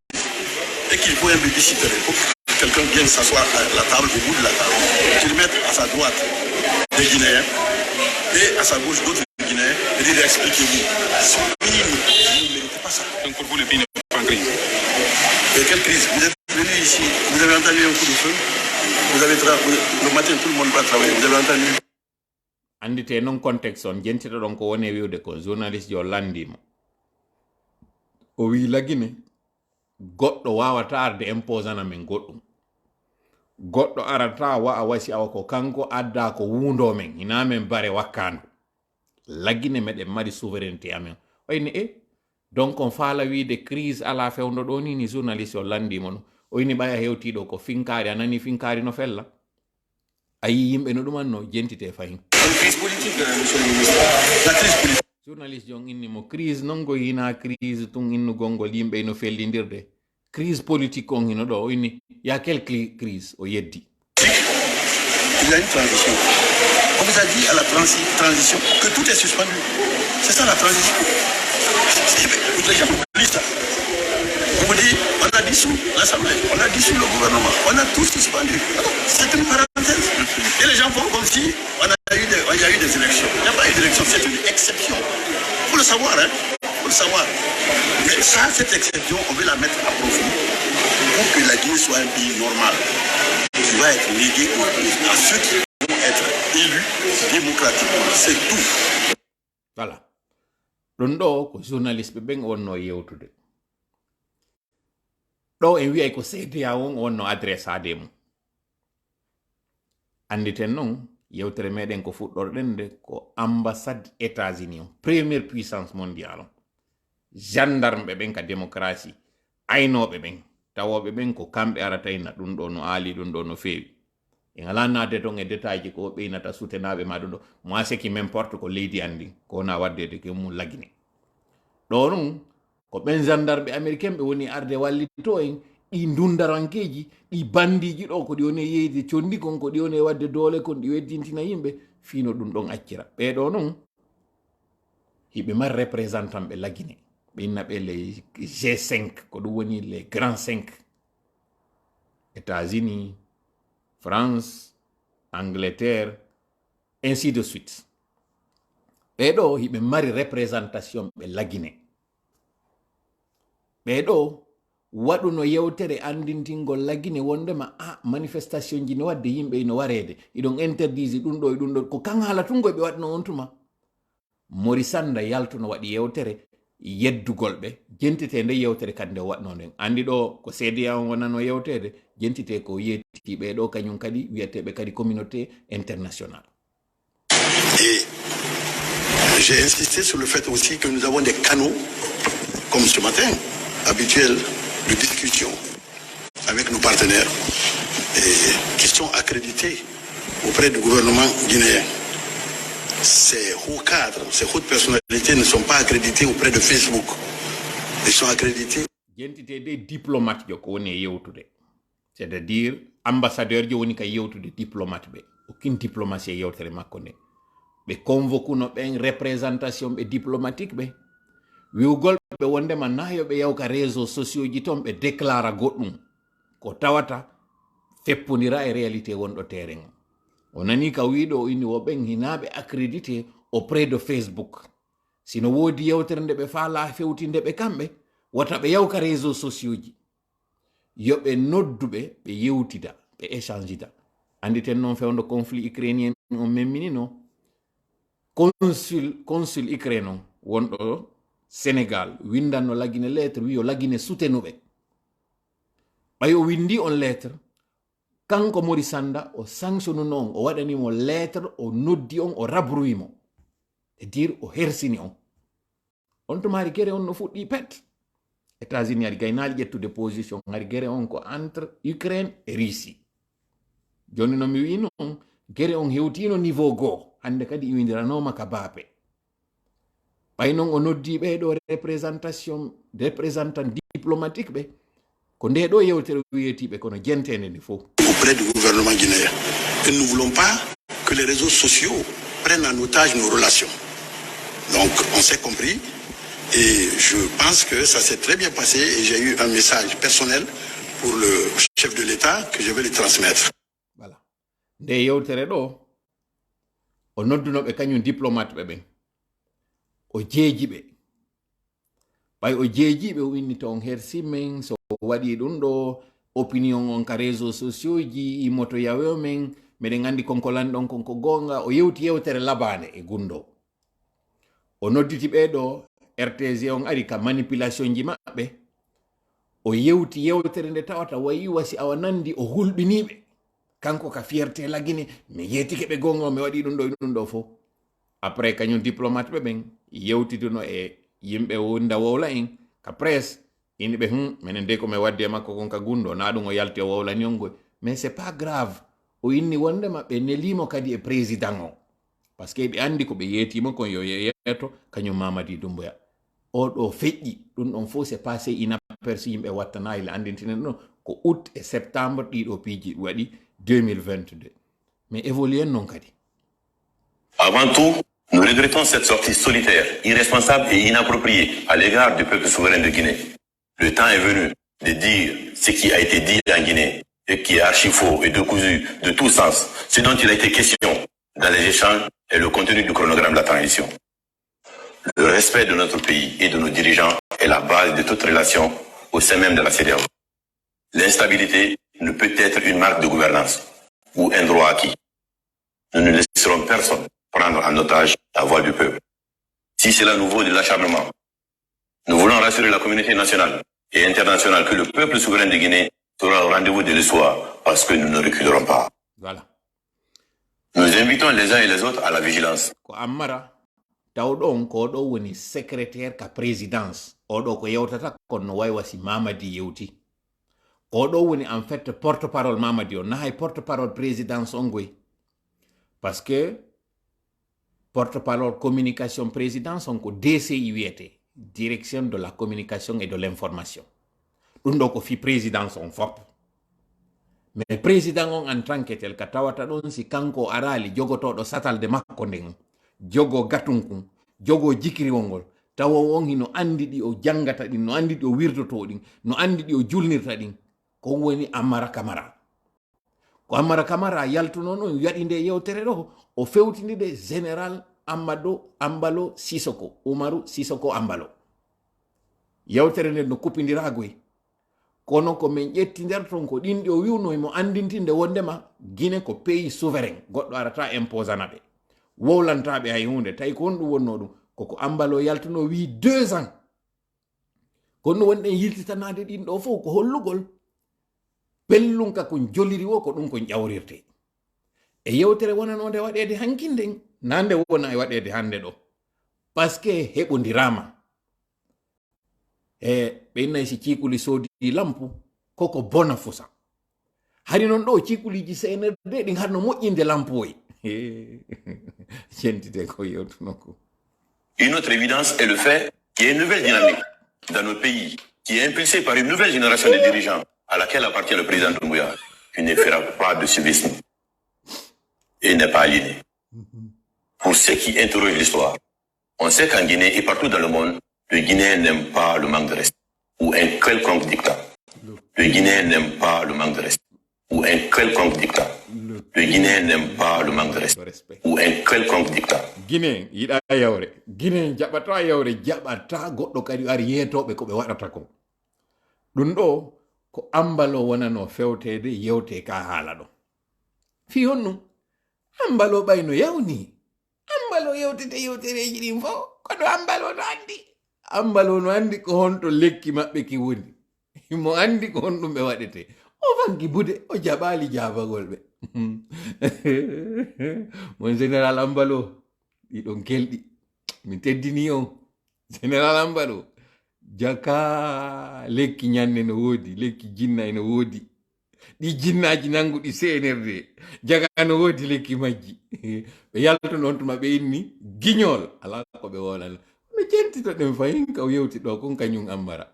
et qu'il faut un babysitter. Il faut que quelqu'un vienne s'asseoir à la table, au bout de la table, qu'il mette à sa droite des Guinéens et à sa gauche d'autres Guinéens et dire expliquez-vous. Ce pays ne méritait pas ça.
Donc pour vous, le pays n'est pas en crise.
Et quelle crise? Vous êtes venu ici, vous avez entendu un coup de feu, le matin tout le monde va travailler, vous avez entendu.
andite non contexte on jentita ɗon ko woni wiwde ko journaliste yo landimo o wi lagine goɗɗo wawata arde imposana men goɗɗum goɗɗo arata wa'a wasi awa ko kanko adda ko wundo men hina men bare wakkandu lagine meɗen mari souveraineté amen oyni donc on faala wiide crise ala fewndo ɗo ni journaliste o landimo no oyni ɓaya hewtiɗo ko finkari anani finkari no fella ayi yimɓe no ɗumanno jentite fayin
Crise politique, monsieur le ministre. La crise politique.
Journaliste jon innimo crise non go hina crise tun innu gongol yimɓe no fellidirde crise politique on hino ɗo inni ya quelle crise o yeddi
il y a une transition. On vous a dit à la transition que tout est suspendu. C'est ça la transition. Les gens oublient ça. On vous dit, on a dissous l'Assemblée, on a dissous le gouvernement, on a tout suspendu. C'est une parenthèse. Et les gens font comme si il y a eu des élections. Il n'y a pas eu d'élection, c'est une exception. Il faut le savoir, hein. Il faut le savoir. Mais ça, cette exception, on veut la mettre à profit pour que la Guinée soit un pays normal. Qui va être légué à ceux qui vont être élus démocratiquement. C'est tout.
Voilà. ɗon ɗo ko journaliste ɓe ɓen wonno yewtude ɗo en wiyay ko CDA on wonno adressade mum anditen noon yewtere meɗen ko fuɗɗorɗen de ko ambassade États-Unis on première puissance mondiale on gendarme ɓen ka démocratie aynoɓe ɓen tawoɓe ɓen ko kamɓe aratayna ɗum ɗo no aali ɗum ɗo no feewi en ala naade ton e détail ji ko ɓeynata sutenaɓe ma ɗum ɗo moi ce qui m'importe ko leydi andi ko wona waddede ke mum lagine ɗo ɗum ko ɓen gendarme américain ɓe woni arde wallito en ɗi dundarankeji ɗi bandiji ɗo ko ɗi woni yeyde condi kon ko ɗi woni wadde doole kon ɗi weddintina yimɓe fino ɗum ɗon accira ɓeɗo noon hiɓe mari représentant ɓe lagine ɓe inna ɓe les G5 ko ɗum woni les grands 5 États-Unis France Angleterre ainsi de suite ɓeɗo hiɓe mari représentation ɓe lagine ɓeɗo waɗuno yewtere andintingol lagine wondema manifestation ji ne wadde yimɓe no warede iɗon interdise ɗum ɗo e ɗum ɗo ko kan haala tungo ɓe waɗno on tuma Mori Sanda yaltuno waɗi yewtere yeddugol ɓe jentite nde yewtere kadi nde waɗno nden andi ɗo ko CEDEAO on wonano yewtede jentite ko yetti ɓeɗo kañum kadi wiyeteɓe kadi communauté internationale.
Et j'ai insisté sur le fait aussi que nous avons des canaux comme ce matin habituels de discussion avec nos partenaires et qui sont accrédités auprès du gouvernement guinéen. Ces hauts cadres, ces hautes personnalités ne sont pas accrédités auprès de Facebook. Ils sont accrédités.
Jentité des diplomates ko woni yewtude. C'est-à-dire ambassadeur jo woni ka yewtude diplomate be. Aucune diplomatie yewtere makko nde. Be convoque no ben représentation be diplomatique be. Wiugol be wondema nayo be yawka réseaux sociaux ji ton be déclara goddum ko tawata feppondira e réalité wondo terrain. Onani ka wido ini woben hinabe accrédité auprès de Facebook. Sino wodi yewtere nde be faala fewtinde be kambe wata be yawka réseaux sociaux ji. Yoɓe noddube be yewtida be échangeida. Anditen non fewndo conflit ukrainien on memminino consul ukrainien wondo Sénégal windanno lagine lettre wi o lagine soutenube. Ɓay o windi on lettre kanko Mori Sanda o sanctionu non o waɗanimo lettre o noddi on o rabruyimo e dire o hersini on to mari gere on no fuɗɗi pet États-Unis ari gaynali ƴettude position ari gere on ko entre Ukraine et Russie joni no mi wi non gere on hewtino niveau goo hande kadi iwindiranoma ka baape ɓay non o noddi ɓeɗo représentant diplomatique ɓe ko nde ɗo yewtere wiyetiɓe kono jentende ndi fof
auprès du gouvernement guinéen. Et nous ne voulons pas que les réseaux sociaux prennent en otage nos relations. Donc on s'est compris et je pense que ça s'est très bien passé et j'ai eu un message personnel pour le chef de l'État que je vais lui transmettre.
Voilà. Nde yewtere ɗo o noddunoɓe kañum diplomate ɓe ɓen o jeeji ɓe ɓay o jeejiɓe o winni to on hersi men so waɗi ɗum ɗo opinion on ka réseau sociaux ji imoto yawe men meɗen andi konko lanɗon konko gonga o yewti yewtere labane e gundo o nodditi ɓeɗo RTG on ari ka manipulation ji maɓɓe o yewti yewtere nde tawata wayi wasi awa nandi o hulɓiniɓe kanko ka fierté lagine mi yetike ɓe gonga mi waɗi ɗum ɗo fo après kañum diplomate ɓe ɓen yewtituno e yimɓe wonda wowla en ka presse iniɓe minen de ko mi waddi e makko kon ka gundo na ɗum o yalti o wowlani on goy mais c'est pas grave o inni wonde maɓɓe nelimo kadi e président o par ce que ɓe andi ko ɓe yetimo kon yo yeeto kañum Mamadi Doumbouya oɗo feƴƴi ɗum ɗon fof c'est passé inaperçu yimɓe wattana ile andintinen ɗo ko août et septembre ɗiɗo piiji waɗi 2022 mais évoluer non kadi.
Avant tout, nous regrettons cette sortie solitaire, irresponsable et inappropriée à l'égard du peuple souverain de Guinée. Le temps est venu de dire ce qui a été dit en Guinée et qui est archi faux et décousu de tout sens, ce dont il a été question dans les échanges et le contenu du chronogramme de la transition. Le respect de notre pays et de nos dirigeants est la base de toute relation au sein même de la CEDEAO. L'instabilité ne peut être une marque de gouvernance ou un droit acquis. Nous ne laisserons personne prendre en otage la voix du peuple. Si cela nous vaut de l'acharnement, nous voulons rassurer la communauté nationale et internationale que le peuple souverain de Guinée sera au rendez-vous de l'histoire parce que nous ne reculerons pas.
Voilà.
Nous invitons les uns et les autres à la vigilance.
Ko Amara tawɗon ko ɗo woni secrétaire ka présidence oɗo ko yewtata kono way wasi Mamadi yewti ko ɗo woni en fait porte-parole Mamadi o nahay porte-parole présidence on goy parce que porte-parole communication présidence on ko DCI wiyete direction de la communication et de l'information ɗum ɗo ko fi présidence on fop mais président on en tant que tel ka tawata ɗon si kanko arali jogotoɗo satalde makko nden jogo gatunkun jogo jikiriwol ngol tawo on hino andi ɗi o jangata ɗin no andi ɗi o wirdoto ɗin no andi ɗi o julnirta ɗin ko woni Amara Camara ko Amara Camara yaltuno non yaɗi nde yewtere ɗo o fewtindide général Amadou Ambalo Sissoko Umaru Sissoko Ambalo yewtere nde no kuppindiragoy kono ko min ƴetti nder ton ko ɗinɗi o wiwno mo andintinde wondema Guinée ko pays souverain goɗɗo arata imposana ɓe wowlantaɓe hay hunde tawi ko honɗum wonno ɗum koko Ambalo yaltuno wi 2 ans kono wonɗen yiltitanade ɗin ɗo fof ko hollugol pellum ka kon joliri wo ko ɗum kon ƴawrirte e yewtere wonanode waɗede hankinden nande wona e waɗede hande ɗo par ce que heɓodirama e ɓe innayi si cikuli soodi lampu koko bona fusa hari noon ɗo cikuliji CNRD ɗin harno moƴƴinde lampoye jentite ko yewtuno ko.
Une autre évidence est le fait qu'il y a une nouvelle dynamique dans nos pays qui est impulsée par une nouvelle génération de dirigeants à laquelle appartient le président Doumbouya, qui ne fera pas de civisme et n'est pas aliéné. Pour ceux qui interrogent l'histoire, on sait qu'en Guinée et partout dans le monde, le Guinéen n'aime pas le manque de respect ou un quelconque dictat. Le Guinéen n'aime pas le manque de respect ou un quelconque dictat. Le Guinéen n'aime pas le manque de respect ou un quelconque dictat.
Guinéen yiɗa yawre Guinéen jaɓata yawre jaɓata goɗɗo kadi ari yeetoɓe ko ɓe waɗata ko ɗum ɗo ko Ambalo wonano fewtede yewte ka haala ɗo fi honɗum Ambalo ɓayno yawni Ambalo yewtete yewtereji ɗin fof kono Ambalo no andi Ambalo no andi ko honto lekki maɓɓe ki woni mo andi ko honɗum ɓe waɗete o fanki bude o jaɓali jabagol ɓe mon général Ambalo ɗiɗon kelɗi mi teddini on général Ambalo jaka lekki ñande no woodi lekki jinna eno woodi ɗi jinnaji nanguɗi CNRD jaga no woodi lekki majji ɓe yaltono on tuma ɓe inni guignol ala ko ɓe wolana no jentito ɗen fayin kaw yewti ɗo kon kañum Ambara.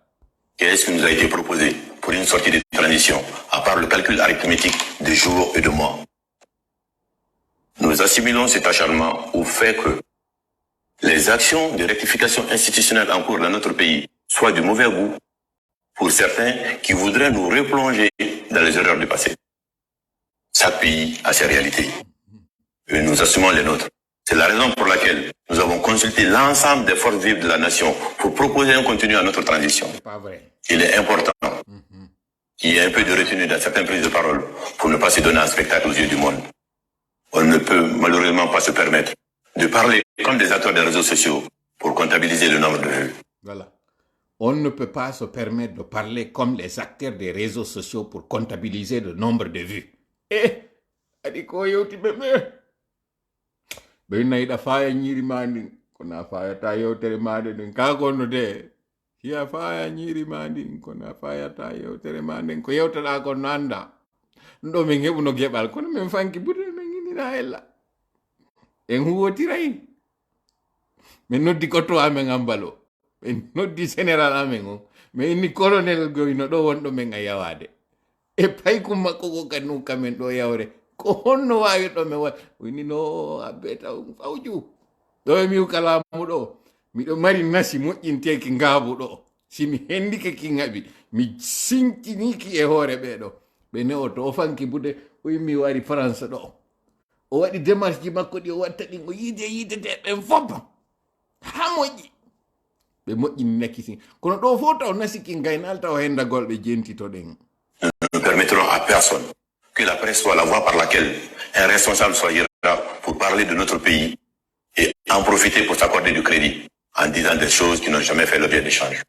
Qu'est-ce qui nous a été proposé pour une sortie de transition, à part le calcul arithmétique de jours et de mois? Nous assimilons cet acharnement au fait que les actions de rectification institutionnelle en cours dans notre pays soient du mauvais goût pour certains qui voudraient nous replonger dans les erreurs du passé. Chaque pays a ses réalités. Et nous assumons les nôtres. C'est la raison pour laquelle nous avons consulté l'ensemble des forces vives de la nation pour proposer un contenu à notre transition.
C'est pas vrai.
Il est important qu'il y ait un peu de retenue dans certaines prises de parole pour ne pas se donner un spectacle aux yeux du monde. On ne peut malheureusement pas se permettre de parler comme des acteurs des réseaux sociaux pour comptabiliser le nombre de vues.
Voilà. On ne peut pas se permettre de parler comme les acteurs des réseaux sociaux pour comptabiliser le nombre de vues. Adiko yewti bebe. Be nayda faya nyiri mandi kona faya ta yewtere mande den ka gonno de. Hiya faya nyiri mandi kona faya ta yewtere mande ko yewtada ko nanda. Ndo min hebuno gebal kono min fanki budde min ngini hella. En huwotiray. Min noddi ko to amen ambalo. Men noddi général amen o. Men ni colonel goyno do wonɗo men a yawade. E pay ko makko ko kanu kamen do yawre. Ko honno wawi do me woni no abeta fawju. Do mi kala mudo. Mi do mari nasi moƴƴinteki ngaabu do. Simi hendike ki ngabi mi sintiniki e hoore be do. Be ne o to fanki budde o mi wari France do. O wadi démarche ji makko di o watta di o yide de ben fop. Ha moƴƴi. Be moƴƴini nakisi kono do foto nasiki gaynal taw hendagol be jentito den.
Ne permettrons à personne que la presse soit la voie par laquelle un responsable sortira pour parler de notre pays et en profiter pour s'accorder du crédit en disant des choses qui n'ont jamais fait l'objet d'échanges.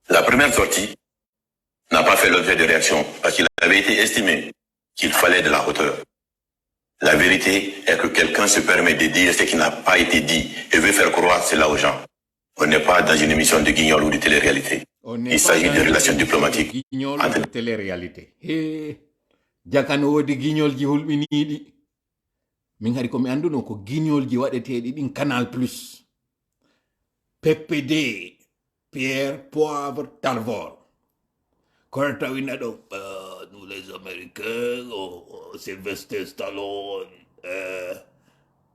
La première sortie n'a pas fait l'objet de réaction parce qu'il avait été estimé qu'il fallait de la hauteur. La vérité est que quelqu'un se permet de dire ce qui n'a pas été dit et veut faire croire cela aux gens. On n'est pas dans une émission de guignol ou de télé-réalité. Il s'agit de relations diplomatiques entre
de télé-réalité. Jakano wodi guignol ji hulɓiniɗi. Min hari komi anduno ko guignol ji waɗeteɗi ɗin Canal Plus. PPD, Pierre Poivre Talvor. Kono tawina ɗo nous les Américains, Sylvester Stallone,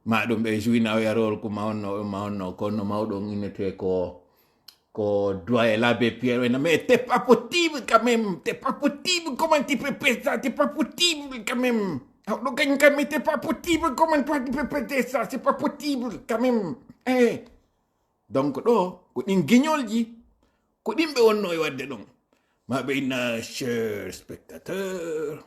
maɗum ɓe jouina yarol ko mawno kono mawɗon inete ko doyen l'abbé Pierre, mais t'es pas possible quand même, t'es pas possible, comment tu peux faire ça, t'es pas possible quand même. T'es pas possible, comment tu peux faire ça, c'est pas possible quand même. Donc, ɗo ko ɗin guignolji ko ɗin ɓe wonno e wadde ɗon. Maɓeyna chers spectateurs,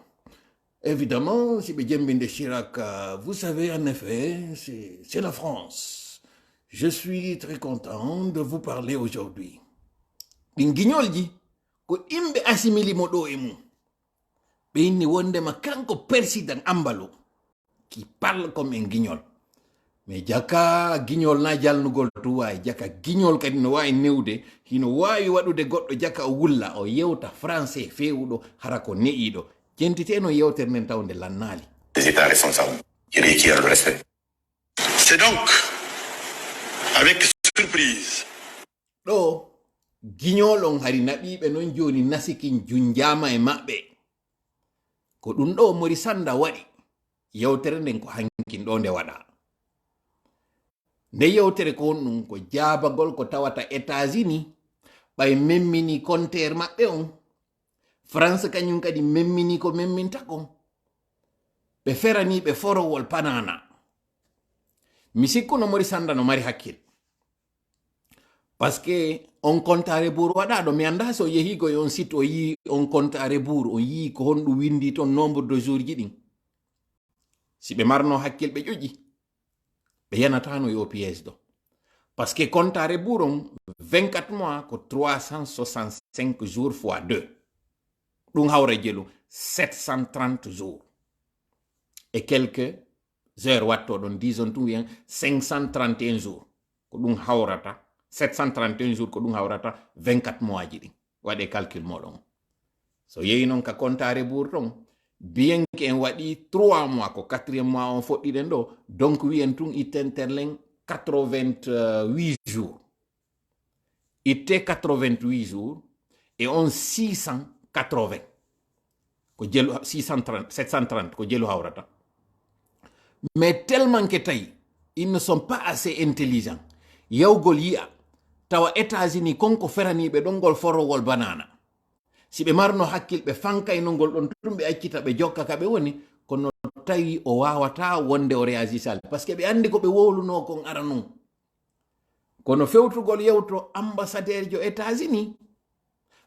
évidemment, si ɓe jembinde Chirac, vous savez en effet, c'est la France. Je suis très content de vous parler aujourd'hui. Ɗin guignolji ko imɓe asimili mo ɗo e mum. Ɓe inni wondema kanko président Ambalo qui parle comme un guignol. Mais jaka guignol na jalnugol to wawi jaka guignol kadi no wawi newde hino wawi waɗude goɗɗo jaka o wulla o yewta français fewuɗo hara ko ne'iɗo jentite no yewtere nden tawde lannali.
Des états responsables qui requièrent le respect. C'est donc avec surprise
ɗo guignol on hari naɓiɓe non joni nasikin junjama e maɓɓe ko ɗum ɗo Mori Sanda waɗi yewtere nden ko hankin ɗo nde waɗa. Nde yewtere ko ɗum ko jaabagol ko tawata États-Unis ɓay memmini compteur maɓɓe on. France kañum kadi memmini ko memminta kon. Ɓe ferani ɓe forowol panana. Mi sikkuno Mori Sanda no mari hakkil. Parce que on comptare bour waɗaɗo mi anda so yehi koye on site o yi on comptare bour o yi ko honɗum windi toon nombre de jours ji ɗin. Si ɓe marno hakkil ɓe ƴoƴi ɓe yanatano yo piège do. Parce que comptare bour on 24 mois ko 365 jours fois 2. Ɗum hawra jelu 730 jours. Et quelques heures watto ɗon disons tout bien 531 jours. Ko ɗum hawrata 731 jours ko ɗum hawrata 24 mois ji ɗin. Waɗe calcul moɗon. So yehi noon ka comptare bour ton bien que en waɗi 3 mois ko 4e mois on foɗɗiɗen ɗo donc wiyen tun ittenterlen 88 jours. Itte 88 jours et on 680 ko jelu 630 730 ko jelu hawrata. Mais tellement que tawi ils ne sont pas assez intelligents. Yawgol yi'a tawa États-Unis konko feraniɓe ɗon ngol forowol banana. Si ɓe marno hakkil ɓe fankayno ngol ɗon tum ɓe accita ɓe jokka ka ɓe woni kono tawi o wawata wonde o réagi sal parce que ɓe andi ko ɓe wowluno kon ara non kono fewtugol yewto ambassadeur jo États-Unis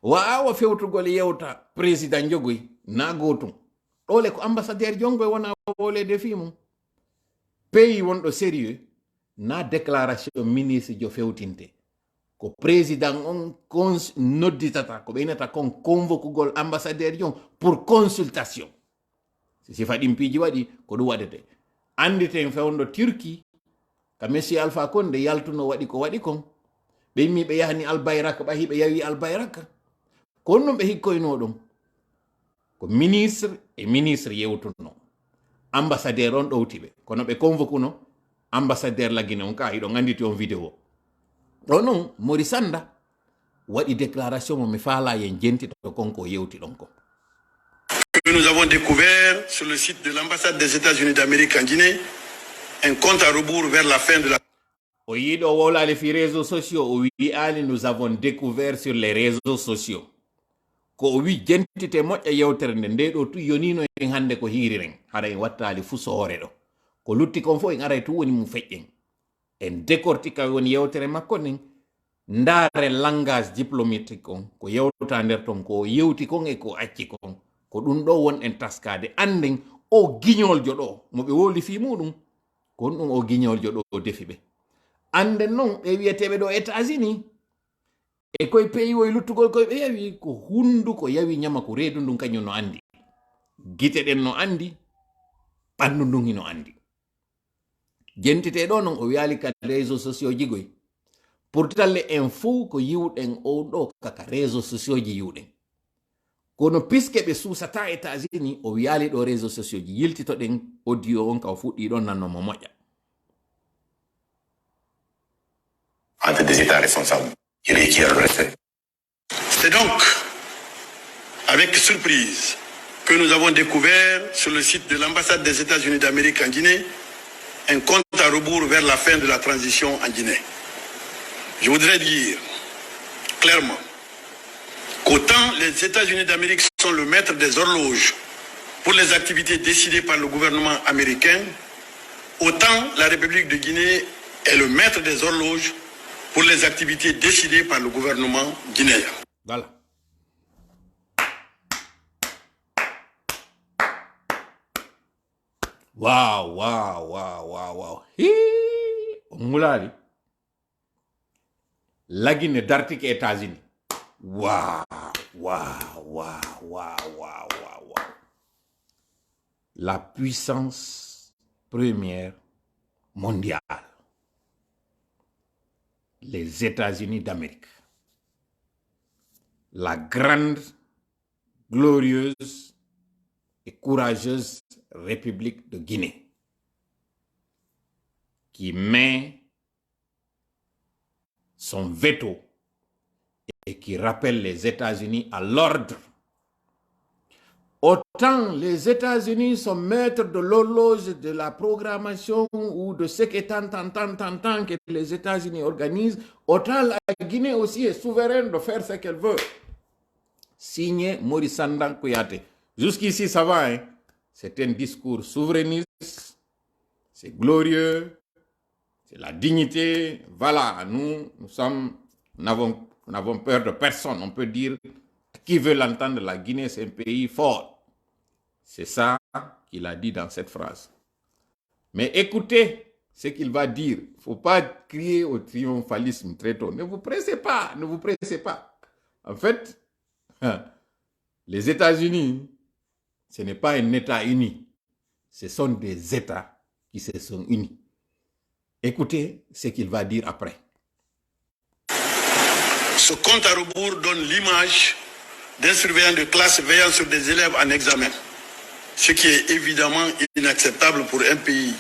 wawa fewtugol yewta président jogoy na gotum ɗole ko ambassadeur jongoy wona wolede fi mum pays wonɗo sérieux na déclaration ministre jo fewtinte ko président on nodditata ko ɓeynata kon convokugol ambassadeur jon pour consultation si faɗin piiji waɗi ko ɗum waɗete anditen fewndo Turquie ka Messi Alpha Condé yaltuno waɗi ko waɗi kon ɓe yimmi ɓe yahani Albayrak ɓahi ɓe yawi Albayrak ko ɗum ɓe hikkoyno ɗum ko ministre e ministre yewtunno ambassadeur on ɗowti ɓe kono ɓe convoqueno ambassadeur laggine on ka hiɗo ganditi on vidéo ɗo noon Mori Sanda waɗi déclaration mo mi faala yen jentito konko yewti ɗon ko
que nous avons découvert sur le site de l'ambassade des États-Unis d'Amérique en Guinée un compte à rebours vers la fin de la...
O yiɗo wolale fi réseaux sociaux o wi ali nous avons découvert sur les réseaux sociaux ko o wi jentite moƴƴa yewtere nde nde ɗo tu yonino en hande ko hiiriren haɗa en wattali fu soore ɗo ko lutti kon fof en aray tu woni mum feƴƴen en décortica woni yewtere makko nden ndaare langage diplomatique on ko yewta nder ton ko yewti kon e ko acci kon ko ɗum ɗo won en taskade anden o guiñoljo ɗo mo ɓe woli fi muɗum ko ɗum o guiñoljo ɗo defi ɓe anden noon ɓe wiyeteɓe ɗo États-Unis e koye pays woye luttugol koye ɓe yawi ko hundu ko yawi ñama ko reedu ndun kañum no andi gite ɗen no andi ɓandu ndun hino andi jentite ɗo noon o wiyali ka réseaux sociaux ji goy pour talle en fou ko yiwɗen o ɗo kaka réseaux sociaux ji yiwɗen kono puisque ɓe suusata États-Unis o wiyali ɗo réseaux sociaux ji yiltitoɗen audio on ka o fuɗɗi ɗon nannomo moƴƴa
entre des États responsables qui requièrent le respect. C'est donc avec surprise que nous avons découvert sur le site de l'ambassade des États-Unis d'Amérique en Guinée un compte à rebours vers la fin de la transition en Guinée. Je voudrais dire clairement qu'autant les États-Unis d'Amérique sont le maître des horloges pour les activités décidées par le gouvernement américain, autant la République de Guinée est le maître des horloges pour les activités décidées par le gouvernement guinéen.
Voilà. Wow, wow, wow, wow, wow. Mulali. La Guinée d'Arctique et États-Unis. Wow, wow, wow, wow, wow, wow, wow. La puissance première mondiale. Les États-Unis d'Amérique. La grande, glorieuse et courageuse République de Guinée qui met son veto et qui rappelle les États-Unis à l'ordre. Autant les États-Unis sont maîtres de l'horloge de la programmation ou de ce que tant que les États-Unis organisent, autant la Guinée aussi est souveraine de faire ce qu'elle veut. Signé Mori Sanda Kouyaté. Jusqu'ici, ça va, hein? C'est un discours souverainiste, c'est glorieux, c'est la dignité. Voilà, nous n'avons peur de personne. On peut dire, qui veut l'entendre, la Guinée, c'est un pays fort. C'est ça qu'il a dit dans cette phrase. Mais écoutez ce qu'il va dire. Il ne faut pas crier au triomphalisme très tôt. Ne vous pressez pas, ne vous pressez pas. En fait, les États-Unis, ce n'est pas un État uni. Ce sont des États qui se sont unis. Écoutez ce qu'il va dire après.
Ce compte à rebours donne l'image d'un surveillant de classe veillant sur des élèves en examen. Ce qui est évidemment inacceptable pour un pays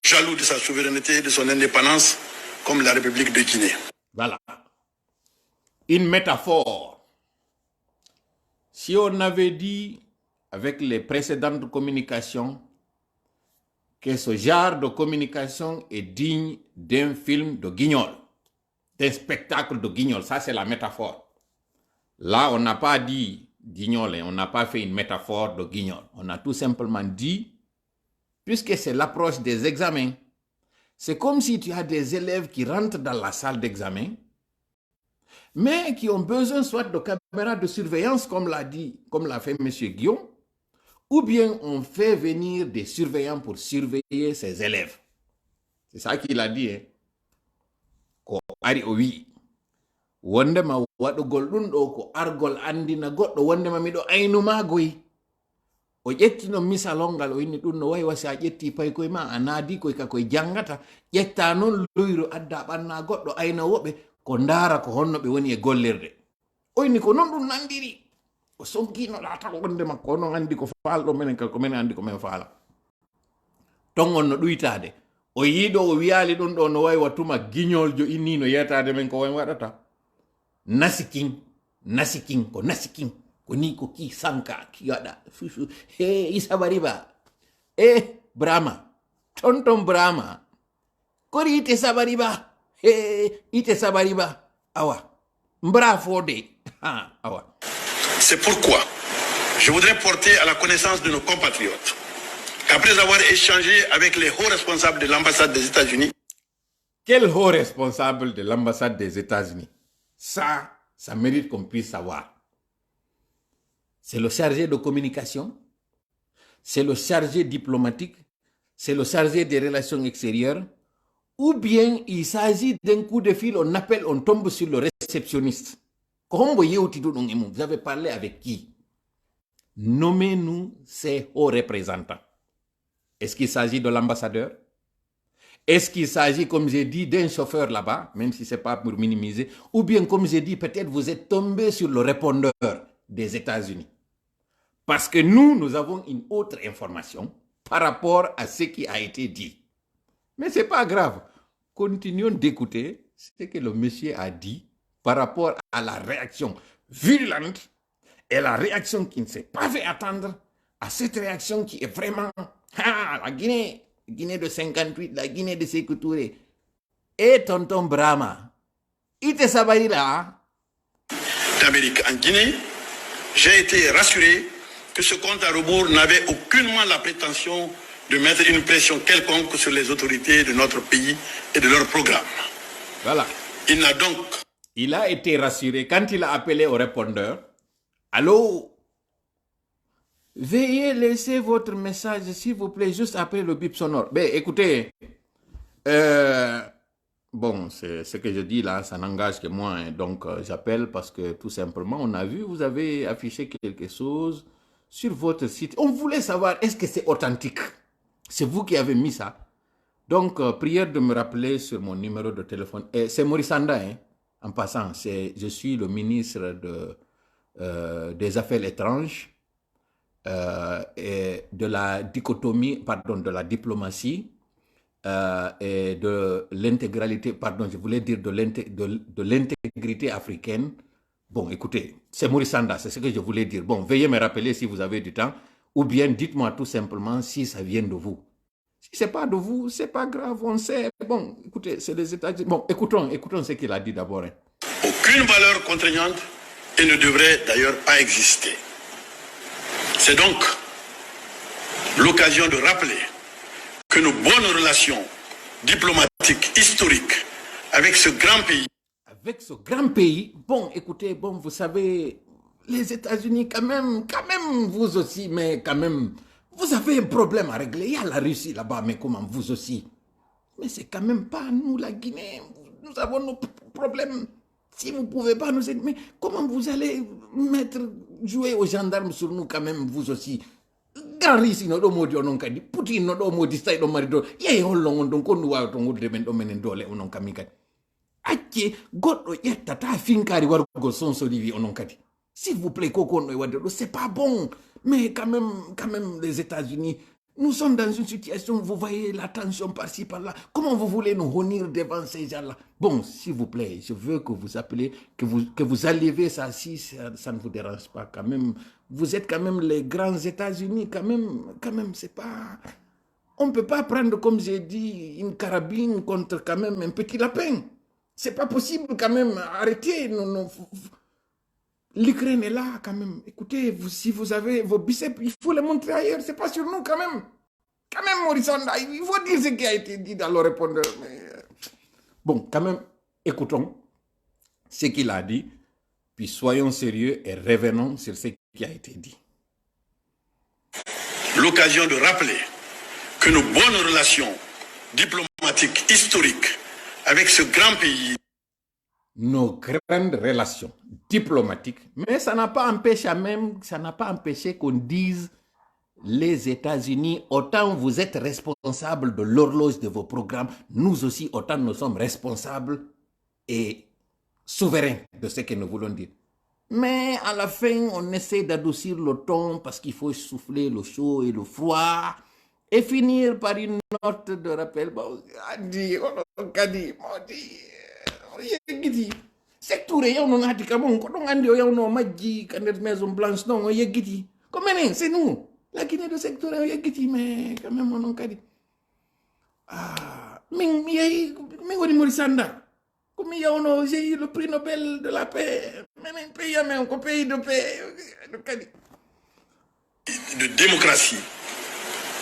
jaloux de sa souveraineté et de son indépendance comme la République de Guinée.
Voilà. Une métaphore. Si on avait dit avec les précédentes communications que ce genre de communication est digne d'un film de guignol, d'un spectacle de guignol, ça c'est la métaphore. Là, on n'a pas dit guignol, hein. On n'a pas fait une métaphore de guignol. On a tout simplement dit, puisque c'est l'approche des examens, c'est comme si tu as des élèves qui rentrent dans la salle d'examen, mais qui ont besoin soit de caméras de surveillance, comme l'a fait M. Guillaume, ou bien on fait venir des surveillants pour surveiller ses élèves. C'est ça qu'il a dit. Hein. Ko ari o wi wondema waɗugol ɗum ɗo ko argol andina goɗɗo wondema miɗo aynuma goyi. O ƴettino misalol ngal o inni ɗum no wayi wasi a ƴetti pay koye ma a naadi koye ka koye jangata ƴetta noon loyro adda ɓanna goɗɗo aynowoɓe ko ndaara ko honno ɓe woni e gollirde. O inni ko noon ɗum nandiri. O sonkino laata wonde makko onon andi ko faalɗo menen ko menen andi ko men faala. Ton on no ɗuytade. O yiiɗo o wiyali ɗum ɗo no wayi wattuma guignol jo inni no yetade men ko wen waɗata. Nasiking ko nasiking. Ko ni ko ki sanka ki waɗa. He Isabariba. Brahma. Tonton Brahma. Kori ite Sabariba. Ite Sabariba. Awa. Mbra fode. Awa.
C'est pourquoi je voudrais porter à la connaissance de nos compatriotes qu'après avoir échangé avec les hauts responsables de l'ambassade des États-Unis.
Quel haut responsable de l'ambassade des États-Unis? Ça mérite qu'on puisse savoir. C'est le chargé de communication, c'est le chargé diplomatique, c'est le chargé des relations extérieures, ou bien il s'agit d'un coup de fil, on appelle, on tombe sur le réceptionniste. Vous avez parlé avec qui? Nommez-nous ces hauts représentants. Est-ce qu'il s'agit de l'ambassadeur? Est-ce qu'il s'agit, comme j'ai dit, d'un chauffeur là-bas, même si ce n'est pas pour minimiser, ou bien, comme j'ai dit, peut-être vous êtes tombé sur le répondeur des États-Unis. Parce que nous avons une autre information par rapport à ce qui a été dit. Mais ce n'est pas grave. Continuons d'écouter ce que le monsieur a dit par rapport à la réaction virulente et la réaction qui ne s'est pas fait attendre, à cette réaction qui est vraiment la Guinée de 58, la Guinée de Sékou Touré. Et tonton Brahma, ite sabari là.
D'Amérique en Guinée, j'ai été rassuré que ce compte à rebours n'avait aucunement la prétention de mettre une pression quelconque sur les autorités de notre pays et de leur programme.
Voilà. Il a été rassuré quand il a appelé au répondeur. Allô? Veuillez laisser votre message, s'il vous plaît, juste après le bip sonore. Ben, écoutez, bon, c'est ce que je dis là, ça n'engage que moi. Hein, donc, j'appelle parce que tout simplement, on a vu, vous avez affiché quelque chose sur votre site. On voulait savoir, est-ce que c'est authentique? C'est vous qui avez mis ça. Donc, prière de me rappeler sur mon numéro de téléphone. C'est Maurice Sanda, hein, en passant. Je suis le ministre des Affaires étrangères. Et de la dichotomie, pardon, de la diplomatie et de l'intégralité, pardon, je voulais dire de l'intégrité africaine. Bon, écoutez, c'est Maurice Sanda, c'est ce que je voulais dire. Bon, veuillez me rappeler si vous avez du temps, ou bien dites-moi tout simplement si ça vient de vous. Si ce n'est pas de vous, ce n'est pas grave, on sait. Bon, écoutez, c'est les États-Unis. Bon, écoutons ce qu'il a dit d'abord. Hein.
Aucune valeur contraignante et ne devrait d'ailleurs pas exister. C'est donc l'occasion de rappeler que nos bonnes relations diplomatiques, historiques, avec ce grand pays.
Avec ce grand pays, bon, écoutez, bon, vous savez, les États-Unis, quand même, vous aussi, mais quand même, vous avez un problème à régler. Il y a la Russie là-bas, mais comment vous aussi? Mais c'est quand même pas nous, la Guinée. Nous avons nos problèmes. Si vous ne pouvez pas nous aider, mais comment vous allez jouer aux gendarmes sur nous quand même, vous aussi? Garisi no do modi onon kadi Putin no do modi stay do mari do ye hollon on don ko nu wato ngurde men do menen dole onon kami kadi acce goddo yettata finkari wargo son solivi onon kadi s'il vous plaît koko no wadde do c'est pas bon mais quand même les États-Unis nous sommes dans une situation, vous voyez la tension par-ci, par-là. Comment vous voulez nous honir devant ces gens-là? Bon, s'il vous plaît, je veux que vous appelez, que vous enlevez ça si ça ne vous dérange pas quand même. Vous êtes quand même les grands États-Unis, quand même, c'est pas... On ne peut pas prendre, comme j'ai dit, une carabine contre quand même un petit lapin. C'est pas possible quand même. Arrêtez. Non. l'Ukraine est là quand même. Écoutez, si vous avez vos biceps, il faut les montrer ailleurs. C'est pas sur nous quand même. Quand même, Maurice Honda, il faut dire ce qui a été dit dans le répondeur. Mais... Bon, quand même, écoutons ce qu'il a dit, puis soyons sérieux et revenons sur ce qui a été dit.
L'occasion de rappeler que nos bonnes relations diplomatiques historiques avec ce grand pays,
nos grandes relations diplomatiques, mais ça n'a pas empêché qu'on dise les États-Unis, autant vous êtes responsables de l'horloge de vos programmes, nous aussi, autant nous sommes responsables et souverains de ce que nous voulons dire. Mais à la fin, on essaie d'adoucir le ton parce qu'il faut souffler le chaud et le froid et finir par une note de rappel. Bon, c'est tout, Maison Blanche, non, c'est nous. La Guinée de secteur, mais quand même, on a dit. Ah, mais Maurice Honda. Comme il y a j'ai eu le prix Nobel de la paix, même un pays de paix.
De démocratie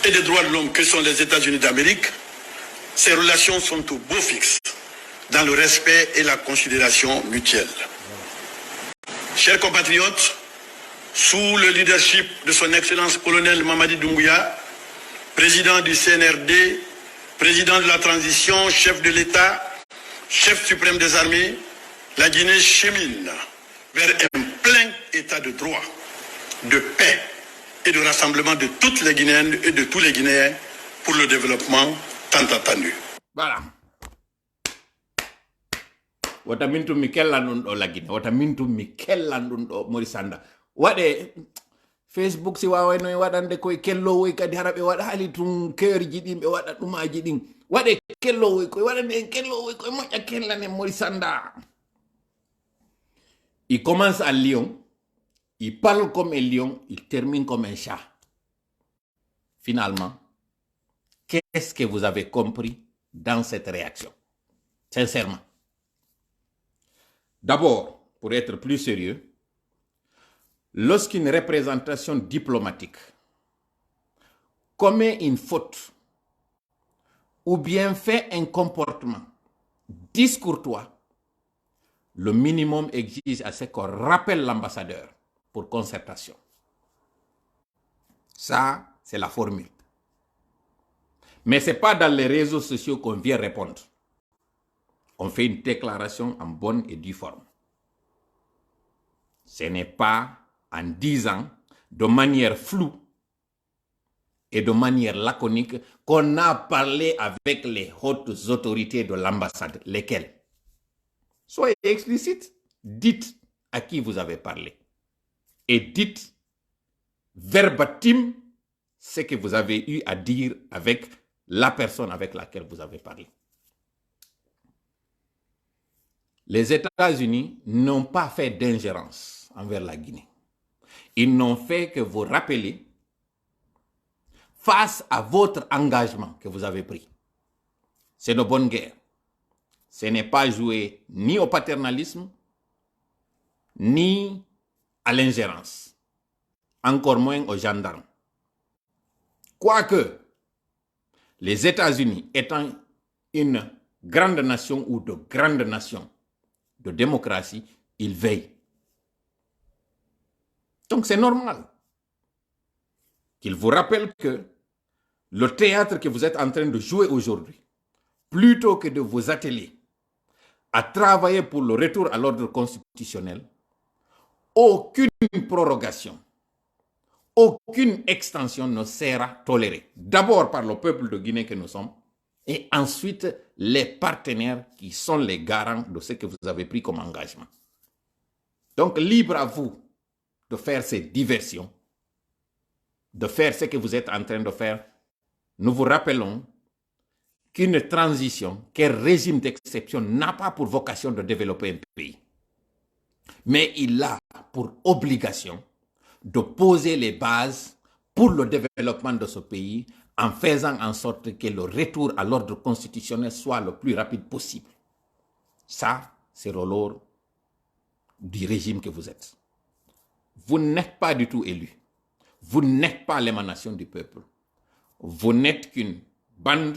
et des droits de l'homme que sont les États-Unis d'Amérique, ces relations sont au beau fixe, dans le respect et la considération mutuelle. Chers compatriotes, sous le leadership de son Excellence colonel Mamadi Doumbouya, président du CNRD, président de la transition, chef de l'État, chef suprême des armées, la Guinée chemine vers un plein état de droit, de paix et de rassemblement de toutes les Guinéennes et de tous les Guinéens pour le développement tant attendu.
Voilà. Watamintu Mikel Landundo la Guinée, Watamintu Mikel Landundo Maurice Honda. Wade Facebook si wawa no wadande koy kello woy kadi harabe wada hali tun keurji dimbe wada dumaji din. Wade kello woy koy wadande kello woy koy moƴƴa kellane Maurice Honda. Il commence à lion, il parle comme un lion, il termine comme un chat. Finalement, qu'est-ce que vous avez compris dans cette réaction? Sincèrement. D'abord, pour être plus sérieux, lorsqu'une représentation diplomatique commet une faute ou bien fait un comportement discourtois, le minimum exige à ce qu'on rappelle l'ambassadeur pour concertation. Ça, c'est la formule. Mais ce n'est pas dans les réseaux sociaux qu'on vient répondre. On fait une déclaration en bonne et due forme. Ce n'est pas en disant de manière floue et de manière laconique qu'on a parlé avec les hautes autorités de l'ambassade. Lesquelles? Soyez explicite, dites à qui vous avez parlé. Et dites verbatim ce que vous avez eu à dire avec la personne avec laquelle vous avez parlé. Les États-Unis n'ont pas fait d'ingérence envers la Guinée. Ils n'ont fait que vous rappeler face à votre engagement que vous avez pris. C'est de bonne guerre. Ce n'est pas jouer ni au paternalisme, ni à l'ingérence, encore moins aux gendarmes. Quoique, les États-Unis étant une grande nation ou de grandes nations de démocratie, ils veillent. Donc c'est normal qu'ils vous rappellent que le théâtre que vous êtes en train de jouer aujourd'hui, plutôt que de vous atteler à travailler pour le retour à l'ordre constitutionnel, aucune prorogation, aucune extension ne sera tolérée. D'abord par le peuple de Guinée que nous sommes, et ensuite les partenaires qui sont les garants de ce que vous avez pris comme engagement. Donc libre à vous de faire ces diversions, de faire ce que vous êtes en train de faire. Nous vous rappelons qu'une transition, qu'un régime d'exception n'a pas pour vocation de développer un pays. Mais il a pour obligation de poser les bases pour le développement de ce pays en faisant en sorte que le retour à l'ordre constitutionnel soit le plus rapide possible. Ça, c'est le rôle du régime que vous êtes. vous n'êtes pas du tout élu. Vous n'êtes pas l'émanation du peuple. Vous n'êtes qu'une bande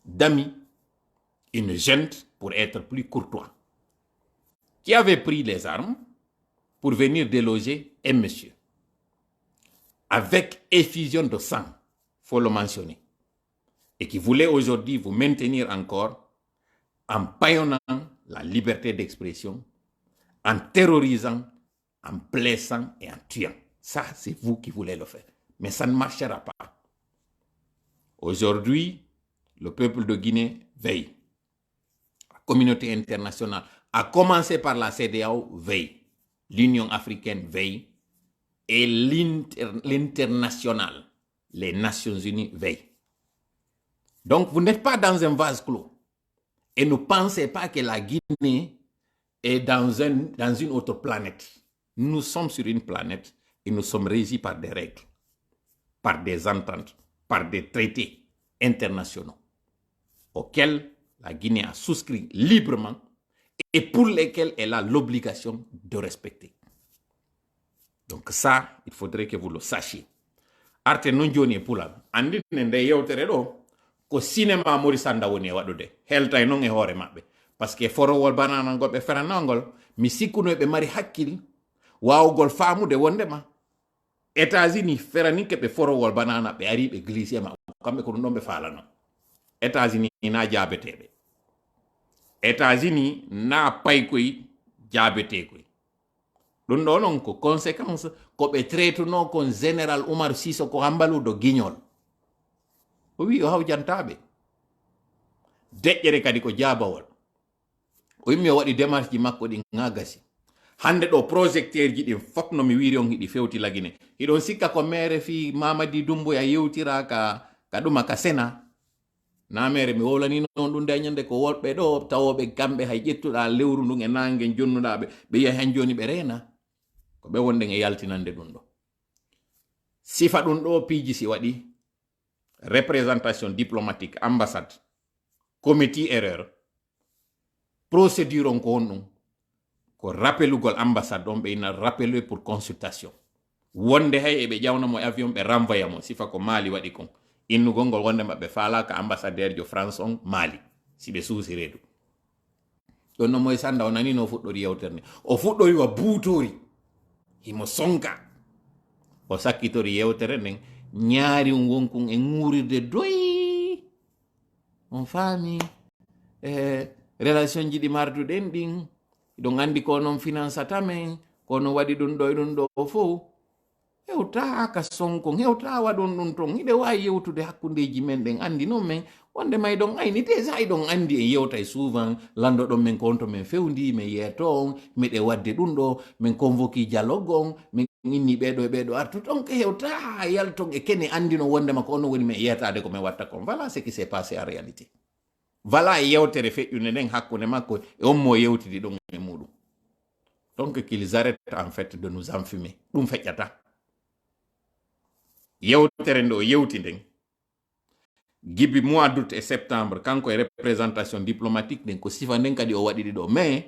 d'amis, une junte, pour être plus courtois, qui avait pris les armes pour venir déloger un monsieur. Avec effusion de sang, il faut le mentionner. Et qui voulait aujourd'hui vous maintenir encore en bâillonnant la liberté d'expression, en terrorisant, en blessant et en tuant. Ça, c'est vous qui voulez le faire. Mais ça ne marchera pas. Aujourd'hui, le peuple de Guinée veille. La communauté internationale, à commencer par la CEDEAO, veille. L'Union africaine veille. Et l'international, les Nations Unies veillent. Donc, vous n'êtes pas dans un vase clos. Et ne pensez pas que la Guinée est dans une autre planète. Nous sommes sur une planète et nous sommes régis par des règles, par des ententes, par des traités internationaux auxquels la Guinée a souscrit librement et pour lesquels elle a l'obligation de respecter. Donc ça, il faudrait que vous le sachiez. Arte non joni pulal. Andi nde yewtere do ko cinéma mori sanda woni wadude. Heltay non e hoore mabbe. Parce que forowol banana ngol be feranangol mi sikkuno be mari hakkil wawgol faamude wondema. États-Unis ferani ke be forowol banana be ari be glissé ma kambe ko non be falano. États-Unis na jabetebe. États-Unis na pay koy jabete koy. Ɗum ɗo noon ko conséquence ko ɓe traituno kon général Oumar Sissoko Hambaluɗo Guignol o wi o hawjantaɓe deƴƴere kadi ko jabawol o yimmi o waɗi démarche ji makko ɗi gagasi hande ɗo projecteur ji ɗin fof no mi wiri on hiɗi fewti lagine hiɗon sikka ko mere fi Mamadi Doumbouya yewtira ka ɗuma ka Sénat na mere mi wolani noon ɗum dañande ko wolɓe ɗo tawoɓe kamɓe hay ƴettuɗa lewru ndun e nangue jonnuɗaɓe ɓe yiya hen joni ɓe reena ko ɓe wonde e yaltinande ɗum ɗo sifa ɗum ɗo piiji si waɗi représentation diplomatique ambassade committee erreur procédure on ko on ɗum ko rappelugol ambassade on ɓe ina rappelé pour consultation wonde hay eɓe ƴawnamo e avion ɓe renvoya mo sifa ko Mali waɗi kon innugol ngol wonde maɓɓe faalaka ambassadeur jo France on Mali si ɓe suusi reedu ɗon no moye sanda o nani no fuɗɗori yewtere nde o fuɗɗori wa buutori himo sonka o sakkitori yewtere nden ñaari wonkun e ŋuurirde doyi on faami relation ji ɗi marduɗen ɗin ɗon andi ko noon financata men kono waɗi ɗum ɗo e ɗum ɗo fof hewta ka sonkon hewta waɗon ɗum ton hiɗe wawi yewtude hakkundeji men ɗen andi noon men wonde may ɗon ayni déjà iɗon andi e yewtay souvent landoɗon men konto men fewndi min yeeto on miɗe wadde ɗum ɗo min convoqui dialogue on min inni ɓeɗo e ɓeɗo artu ɗon ke hewta yalton e kene andino wondema ko ono woni min yetade ko min watta kon voilà ce qui s'est passé en réalité voilà e yewtere feƴƴude nden hakkude makko e on mo yewtidi ɗon e muɗum donc qu'ils arrêtent en fait de nous enfumer ɗum feƴƴata yewtere nde o yewti nden gibi mois d'août et septembre kanko e représentation diplomatique nden ko sifa nden kadi o waɗiɗi ɗo mais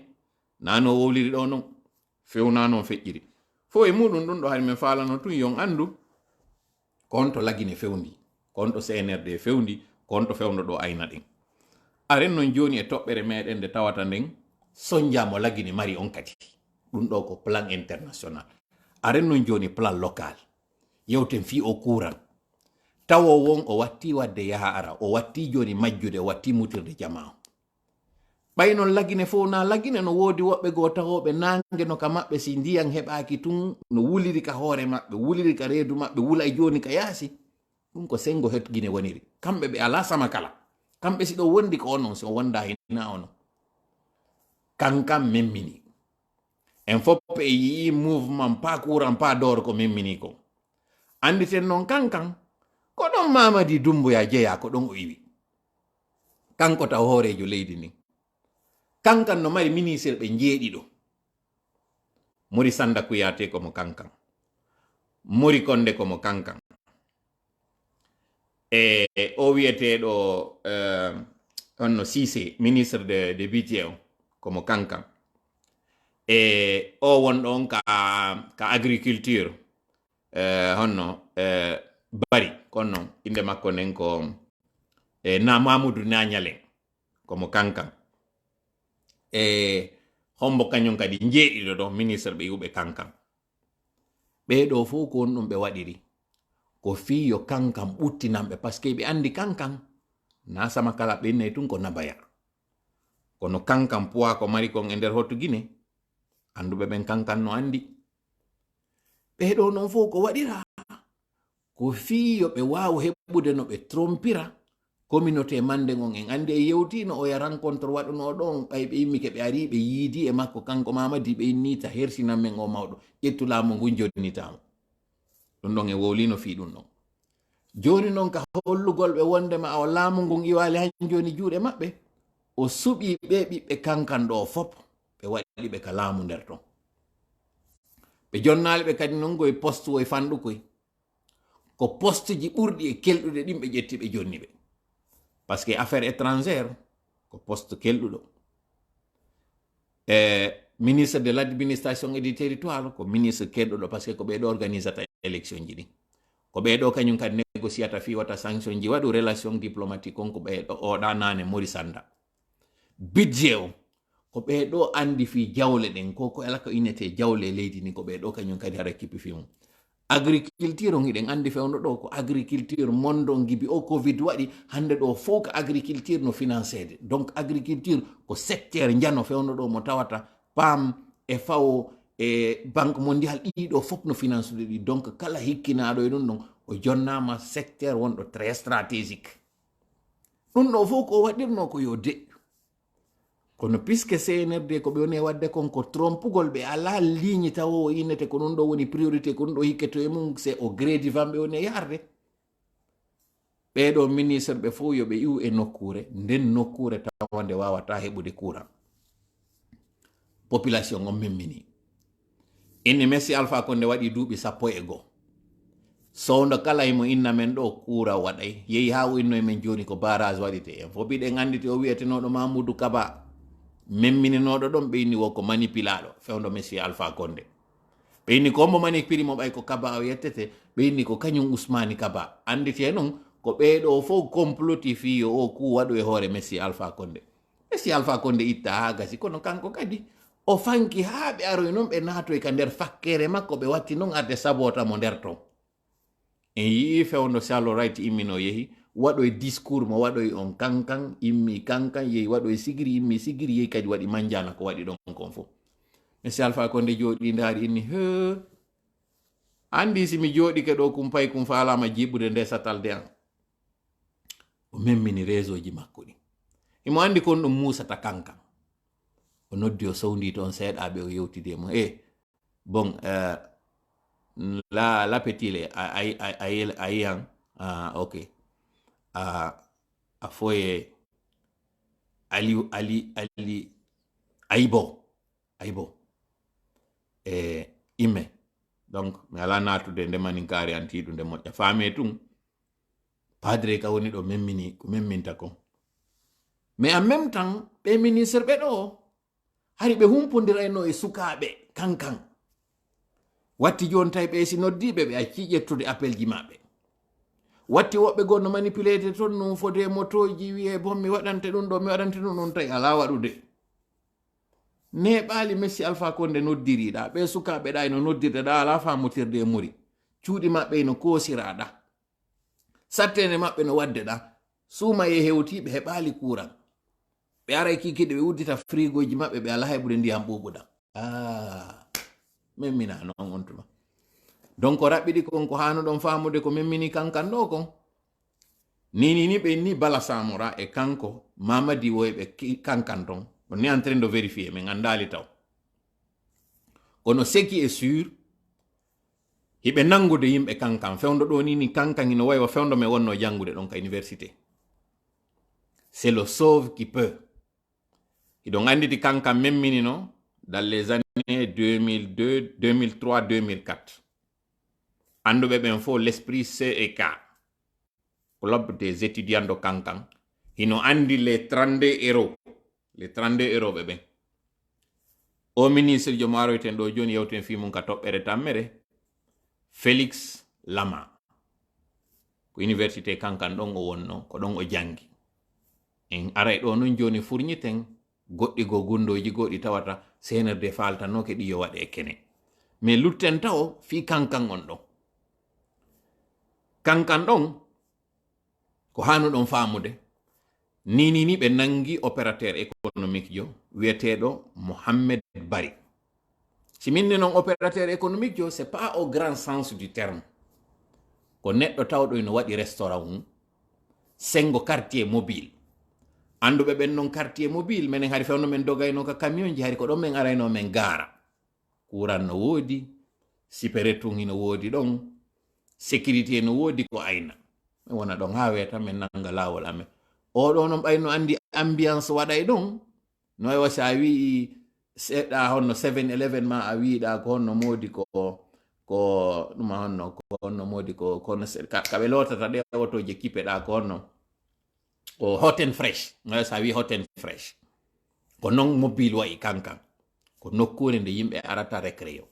nano o wowliri ɗo noon fewna noon feƴƴiri fo e muɗum ɗum ɗo hari min falano tun yon andu konto lagine fewndi konto CNRD fewndi konto fewno ɗo ayna ɗen aren noon joni e toɓɓere meɗen nde tawata nden soñjamo lagine mari on kadi ɗum ɗo ko plan international aren noon joni plan local yewten fi o courant tawo won o watti wadde yaha ara o watti joni majjude o watti mutirde jama o ɓay noon lagine fof na lagine no woodi woɓɓe goo tawoɓe nangue no ka maɓɓe si ndiyan heɓaki tun no wuliri ka hoore maɓɓe wuliri ka reedu maɓɓe wula e joni ka yaasi ɗum ko sengo hetgine woniri kamɓe ɓe ala sama kala kamɓe si ɗo wondi ko onon so wonda hina ono kankam memmini en fof e yii mouvement pas courant pas d'or ko memmini ko anditen noon kankan ko ɗon Mamadi Doumbouya jeeya ko ɗon o iwi kanko taw hoorejo leydi ndin kankan no mari ministre ɓe jeeɗiɗo Mori Sanda Kuyate komo kankan Mori Konde komo kankan e o wiyeteɗo onno Cissé ministre de budget o komo kankan e o won ɗon ka agriculture honno bari kon noon inde makko nden ko na Mamoudou Nagnalen komo kankan hombo kañum kadi jeeɗiɗo ɗo ministre ɓe yuɓe kankan ɓeɗo fof ko on ɗum ɓe waɗiri ko fiyo kankan ɓuttinanɓe par ce que ɓe andi kankan na sama kala ɓennayi tun ko nabaya kono kankan poids ko mari kon e nder hotto Guinée anduɓe ɓen kankan no andi ɓeɗo noon fof ko waɗira ko fiyo ɓe wawa heɓɓude no ɓe trompira communauté mande on en andi e yewtino o ya rencontre waɗuno ɗon ɓay ɓe yimmi ke ɓe ari ɓe yiidi e makko kanko Mamadi ɓe innita hersinan men o mawɗo ƴettu laamu ngun jonnitamo ɗum ɗon e wowlino fi ɗum ɗon joni noon ka hollugol ɓe wondema o laamu ngun iwali han joni juuɗe maɓɓe o suɓi ɓe ɓiɓɓe kankan ɗo fop ɓe waɗi ɓe ka laamu nder ton ɓe jonnali ɓe kadi non goye poste woye fanɗukoy ko poste ji ɓurɗi e kelɗuɗe ɗin ɓe ƴetti ɓe jonni ɓe par ce que affaire étrangère ko poste kelɗuɗo ministre de l' administration et du territoire ko ministre kelɗuɗo par ce que ko ɓeɗo organisata élection ji ɗin ko ɓeɗo kañum kadi négociata fi wata sanction ji waɗu relation diplomatique on ko ɓeɗo oɗa nane Mori Sanda budget o ko ɓeɗo andi fi jawle ɗen ko ala ko innete jawle leydi ni ko ɓeɗo kañum kadi hara kippi fi mum agriculture on hiɗen andi fewno ɗo ko agriculture mondo gibi o covid waɗi hande ɗo fof ko agriculture no financede donc agriculture ko secteur jano fewno ɗo mo tawata PAM e FAO e banque mondial ɗiɗo fof no financude ɗi donc kala hikkinaɗo e ɗum ɗon o jonnama secteur wonɗo très stratégique ɗum ɗo fof ko waɗirno ko yo deƴƴu kono puisque CNRD ko ɓe woni wadde kon ko trompugol ɓe ala ligne taw o innete ko ɗum ɗo woni priorité ko ɗum ɗo hikketo e mum c'est au gré du vent ɓe woni yarde ɓeɗo ministre ɓe fof yo ɓe iwu e nokkure nden nokkure tawande wawata heɓude courant population on memmini inni Messi Alpha Condé waɗi duuɓi 11 sowdo kala emo inna men ɗo courant waɗay yehi ha o inno men joni ko barrage waɗite en fof ɓiɗen anditi o wiyetenoɗo Mamoudou Kaba memmininoɗo ɗon ɓe inni wo ko manipilaɗo fewdo Messi Alpha Condé ɓe inni ko mbo manipili mo ɓay ko Kaba o yettete ɓe inni ko kañum Ousmani Kaba andite noon ko ɓeɗo fof comploti fiyo o ku waɗu e hoore Messi Alpha Condé Messi Alpha Condé itta ha gasi kono kanko kadi o fanki ha ɓe aroy noon ɓe natoy ka nder fakkere makko ɓe watti noon arde sabota mo nder ton en yii fewdo Salo Right immino yehi waɗoy discours mo waɗoy on kankan immi kankan yehi waɗoy sigiri immi sigiri yehi kadi waɗi manjana ko waɗi ɗon kon fof Messi Alpha Condé jooɗi ndaari inni he andi simi jooɗike ɗo kum pay kum faalama jiɓude nde satalde an o memmini réseau ji makko ɗi imo andi kon ɗum musata kankan o noddi o sowndi toon seeɗa ɓe o yewtide mo bon la petile a yiyan ok a foye ali ayibo imme donc mi ala natude nde maninkari antiɗu nde moƴƴa faame tun padre ka woni ɗo memmini ko memminta kon mais en même temps ɓe ministre ɓe ɗo hari ɓe humpodirayno e sukaɓe kankan watti joni tawi ɓe si noddiɓe ɓe acci ƴettude appel ji maɓɓe watti woɓɓe gonno manipulede toon no fode motoji wiye bon mi waɗante ɗum ɗo mi waɗante ɗum ɗon tawi ala waɗude neɓali Messi Alpha Condé noddiriɗa ɓe sukaɓe ɗa eno noddirde ɗa ala famotirde e muri cuuɗi maɓɓe eno koosiraɗa sattene maɓɓe no wadde ɗa suuma e hewtiɓe heɓali courant ɓe aray kikiɗe ɓe uddita frigoji maɓɓe ɓe ala heɓude ndiyam ɓuɓuɗam memmina noon on tuma donc raɓɓiɗi kon ko hanuɗon famude ko memmini kankan ɗo kon ni ɓe ni Bala Samora e kanko Mamadi woyɓe kankan ton on est en train de vérifier min andali taw kono ce qui est sûr hiɓe nangude yimɓe kankan fewdo ɗo ni kankan ino waywa fewdo me wonno jangude ɗon ka université c'est le sauve qui peut iɗon anditi kankan memmini no dans les années 2002 2003 2004 anduɓe ɓen fo l'esprit CEK club des étudiants de kankan hino andi les 32 euros ɓe ɓen o ministre jo maroyten ɗo joni yewten fimum ka toɓɓere tammere Félix Lama ko université kankan ɗon o wonno ko ɗon o jangi en aray ɗo non joni furñiten goɗɗi go gundoji goɗɗi tawata CNRD faltanno ke ɗi yo waɗe e kene mais lutten taw fi kankan on ɗon kankan ɗon ko hanu ɗon famude ni ɓe nangi opérateur économique jo wiyeteɗo Mohamed Bari si minni non opérateur économique jo c'est pas au grand sens du terme ko neɗɗo tawɗo ino waɗi restaurant mum sengo quartier mobile anduɓe ɓen non quartier mobile menen hari fewno men dogayno ka camion ji hari ko ɗon men arayno men gara courant no woodi siperetun hino woodi ɗon sécurité no woodi ko ayna min wona ɗon ha weta men nanga lawol amen oɗo non ɓayno andi ambiance waɗay ɗon no wayi sa wi seɗɗa honno 7-11 ma a wiɗa ko honno modi ko ɗuma honno ko honno modi ko kono kaɓe lotata ɗe otoje kipeɗa ko honno o hot and fresh no wayi sa wi hot and fresh ko non mobile wayi kankan ko nokkure nde yimɓe arata récréo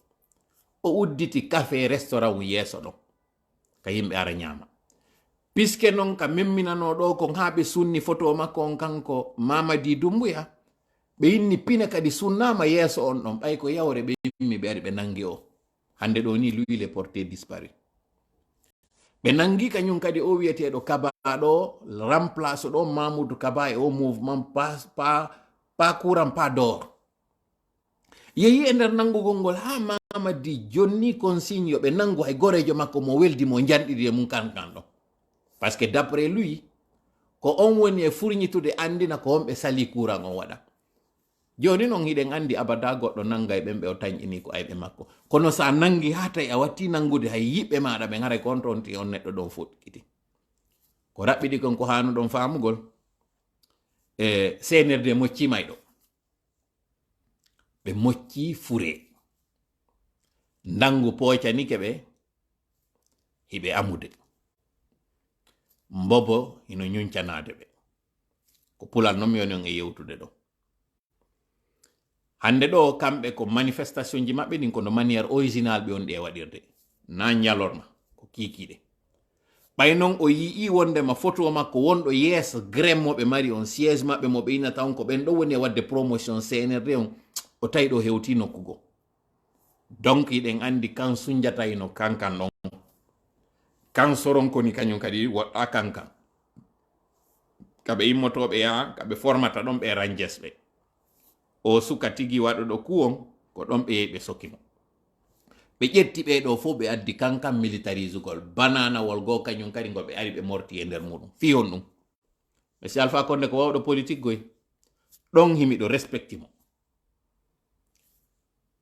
o udditi café restaurant yeeso ɗon ka yimɓe ara ñama piske non ka memminano ɗo ko ha ɓe sunni photo makko on kanko Mamadi Doumbouya ɓe yinni pina kadi sunnama yeeso on ɗon ɓay ko yawre ɓe yimmi ɓe ari ɓe nangi o hande ɗo ni lui les porté disparu ɓe nangi kañum kadi o wiyeteɗo Kaba ɗo remplace ɗo Mamoudou Kaba e o mouvement pas courant pas d'or yeyi e nder nangugol ngol ha Mamadi jonni consigne yo ɓe nangu hay gorejo makko mo weldi mo janɗiɗi e mum kankan ɗo parce que d'après lui ko on woni e furñitude andina ko on ɓe sali courant on waɗa joni noon hiɗen andi abada goɗɗo nanga e ɓen ɓe o tañƴini ko ayɓe makko kono sa nangi ha tawi a watti nangude hay yiɓɓe maɗa ɓe garay ko on toon ti on neɗɗo ɗon fuɗɗiti ko raɓɓiɗi kon ko hanu ɗon famugol e CNRD moccimay ɗo ɓe mocci fure ndangu poocani keɓe hiɓe amude mbobo hino ñuncanade ɓe ko pulal noon mi woni on e yewtude ɗo hande ɗo kamɓe ko manifestation ji maɓɓe ɗin kono manière original ɓe on ɗi e waɗirde na ñalorma ko kikiɗe ɓay noon o yii wondema photo makko wonɗo yeeso grem moɓe mari on siège maɓɓe moɓe innata on ko ɓen ɗo woni e wadde promotion CNRD on o tawi ɗo hewti nokkugo donc yiɗen andi kan sunjatayno kankan ɗon kan soron koni kañum kadi woɗɗa kankan kaɓe immotoɓe yaha kaɓe formata ɗon ɓe ranges ɓe o suka tigi waɗoɗo kuwon ko ɗon ɓe yehi ɓe sokkimo ɓe ƴetti ɓe ɗo fof ɓe addi kankan militarisugol bananawol goo kañum kadi ngo ɓe ari ɓe morti e nder muɗum fiyon ɗum monsieur Alpha Condé ko wawɗo politique goy ɗon himiɗo respecti mo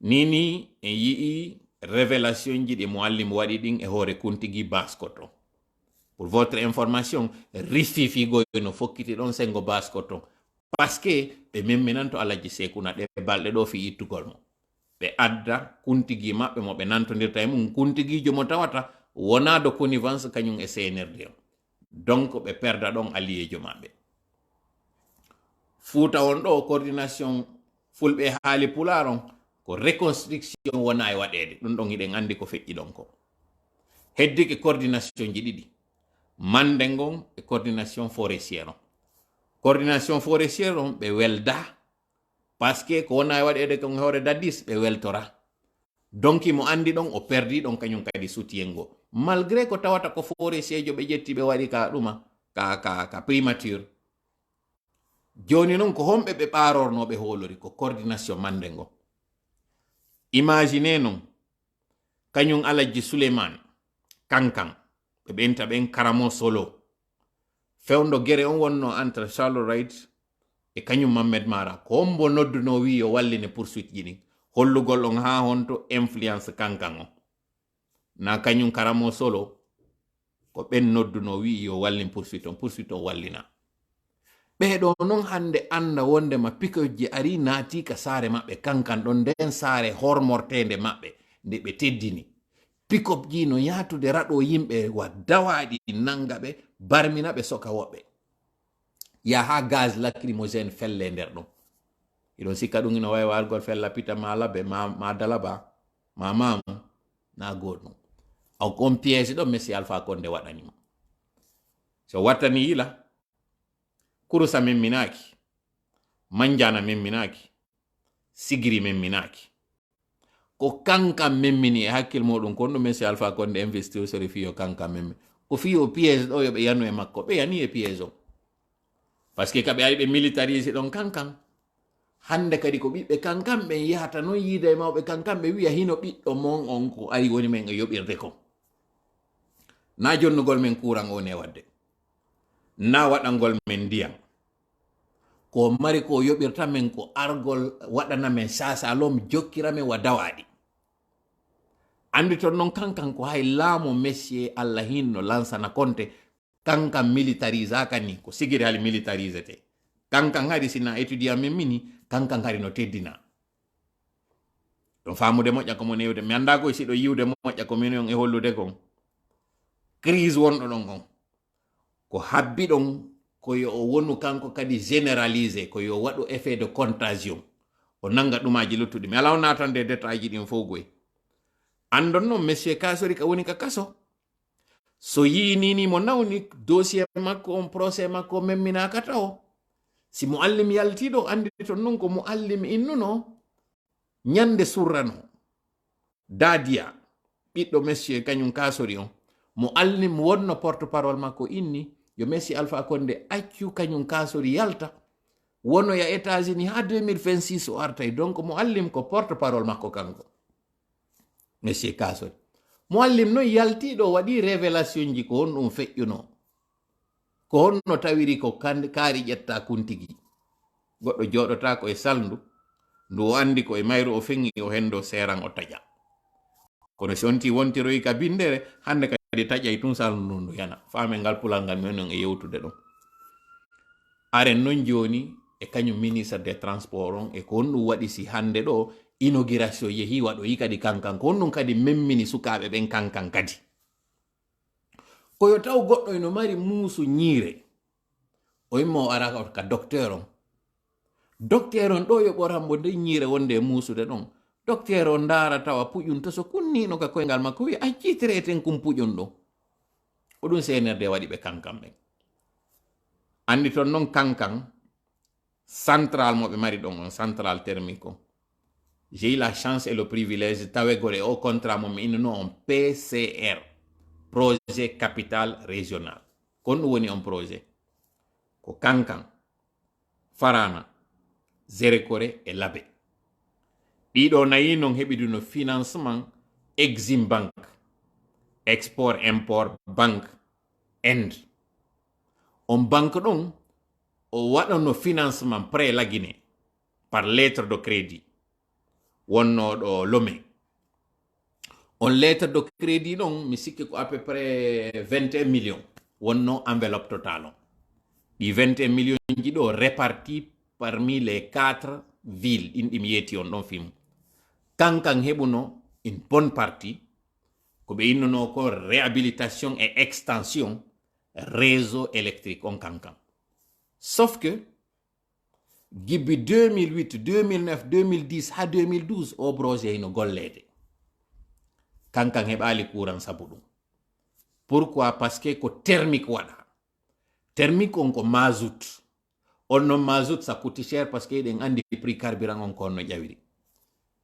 nini en yii révélation ji ɗi mo alli mo waɗi ɗin e hoore Kuntigi Baskoto pour votre information rififigoy no fokkiti ɗon sengo Baskoto parce que ɓe memminanto Alaji Sekuna ɗe balɗe ɗo fi ittugol mo ɓe adda Kuntigi maɓɓe mo ɓe nantodirta e mum Kuntigijo mo tawata wonado connivence kañum e CNRD on donc ɓe perda ɗon alliéjo maɓɓe Fuuta on ɗo coordination fulɓe haali Pulaar on ko reconstruction wona e waɗede ɗum ɗon hiɗen andi ko feƴƴi ɗon ko heddike coordination ji ɗiɗi Mandengon e coordination forestière on coordination forestière on ɓe welda parce que ko wona e waɗede kon hoore Dadis ɓe weltora donc mo andi ɗon o perdi ɗon kañum kadi soutien go malgré ko tawata ko forestier jo ɓe ƴetti ɓe waɗi ka ɗuma ka primature joni noon ko homɓe ɓe ɓarornoɓe holori ko coordination Mandengon imagine non kañum Alaji Souleymane kankan ɓe ɓenta ɓen Karamo Solo fewndo gere on wonno entre Charles Wright e kañum Mamed Mara ko ombo nodduno wi yo walline poursuite ji ɗin hollugol on ha honto influence kankan o na kañum Karamo Solo ko ɓen nodduno wi yo wallin poursuite on wallina ɓeɗo noon hande anda wondema pikoji ari naati ka saare maɓɓe kankan ɗon nden saare hormortende maɓɓe nde ɓe teddini pikop ji no yatude raɗo yimɓe wa dawaɗi nanga ɓe barmina ɓe soka woɓɓe ya ha gaz lacrymogène felle nder ɗon iɗon sikka ɗum ino wawi wargol fella pita ma labe ma dalaba ma mamu na goɗɗum aw kon piège ɗo Messi Alpha Condé waɗanimo so wattani yila kurusa memminaki manjana memminaki sigiri memminaki ko kanka memmini e hakkil moɗum kon ɗum Messi Alpha Condé investir sori fiyo kanka memmi ko fiyo piège ɗo yoɓe yanu e makko ɓe yani e piège o par ce que kaɓe ari ɓe militarise ɗon kankan hande kadi ko ɓiɓɓe kankan ɓe yahata non yiida e mawɓe kankan ɓe wiya hino ɓiɗɗo mon on ko ari woni men e yoɓirde ko na jonnugol men kuran o ne wadde na waɗangol men ndiyam ko mari ko yoɓirta men ko argol waɗana men sasalom jokkira men wa dawaɗi andi ton non kankan ko hay laamo Messi Allah hinno lansana konte kankan militarise kani ko sigiri hali militarise te kankan hari sina étudiant men mini kankan hari no teddina ɗon famude moƴƴa ko mo newde mi anda koye siɗo yiwde moƴƴa ko min on e hollude kon crise wonɗo ɗon on ko habbi ɗon ko yo o wonu kanko kadi généralisé ko yo waɗu effet de contagion o nanga ɗumaji luttuɗi mi ala o natande détail ji ɗin fof goy andon noon monsieur Kasori ka woni ka kaso so yinini mo nawni dossier makko on procès makko memminaka taw si mo allim yaltiɗo andi ton non ko mo allim innuno ñande surrano dadia ɓiɗɗo monsieur kañum Kasori on mo allim wonno porte parole makko inni yo Messi Alpha Condé accu kañum Kasori yalta wono ya États-Unis ha 2026 o artay donc mo allim ko porte parole makko kanko Messi Kasori mo allim noon yaltiɗo waɗi révélation ji ko honɗum feƴƴuno ko honno tawiri ko kaari ƴetta kuntigi goɗɗo joɗota ko e salndu ndu o andi ko e mayru o feŋi o hendo seran o taƴa kono sonti wontiroyi ka bindere hande kadi taƴay tun salndu ndu yana faame ngal pulal ngal menon e yewtude ɗon aren non joni e kañum ministre des transports on e ko honɗum waɗi si hande ɗo inauguration yehi waɗoyi kadi kankan ko honɗum kadi memmini sukaɓe ɓen kankan kadi koyo taw goɗɗo eno mari muusu ñiire o immo o ara ka docteur on ɗo yo ɓoranmo nde ñiire wonde e muusude ɗon docteur o ndaara tawa puƴum to so kunnino ka koyngal makko wi a jiitireten kum puƴum ɗo ko ɗum CNRD waɗi ɓe kankan ɓen andi ton noon kankan central mo ɓe mari ɗon on central thermique o j'ai eu la chance et le privilège tawegol e o contrat mo mi innuno on PCR projet capital régional kon ɗum woni on projet ko kankan Farana Zerekore e Labe ɗiɗo nayi non heɓiduno financement Exim Bank export import banque Inde on banque ɗon o waɗano financement pré lagine par lettre de crédit wonno ɗo Lomé on lettre de crédit ɗon mi sikki ko à peu près 21 millions wonno enveloppe total on ɗi 21 millions ji ɗo répartis parmi les 4 villes ɗin ɗi mi yetti on ɗon film kankan heɓuno une bonne partie ko ɓe innuno ko réhabilitation et extension réseau électrique on kankan sauf que gibbi 2008 2009 2010 ha 2012 o projet no gollede kankan heɓali courant sabu ɗum pourquoi parce que ko thermique waɗa thermique on ko mazout on non mazout ça coûte cher parce que eɗen andi prix carburant on ko no ƴawiri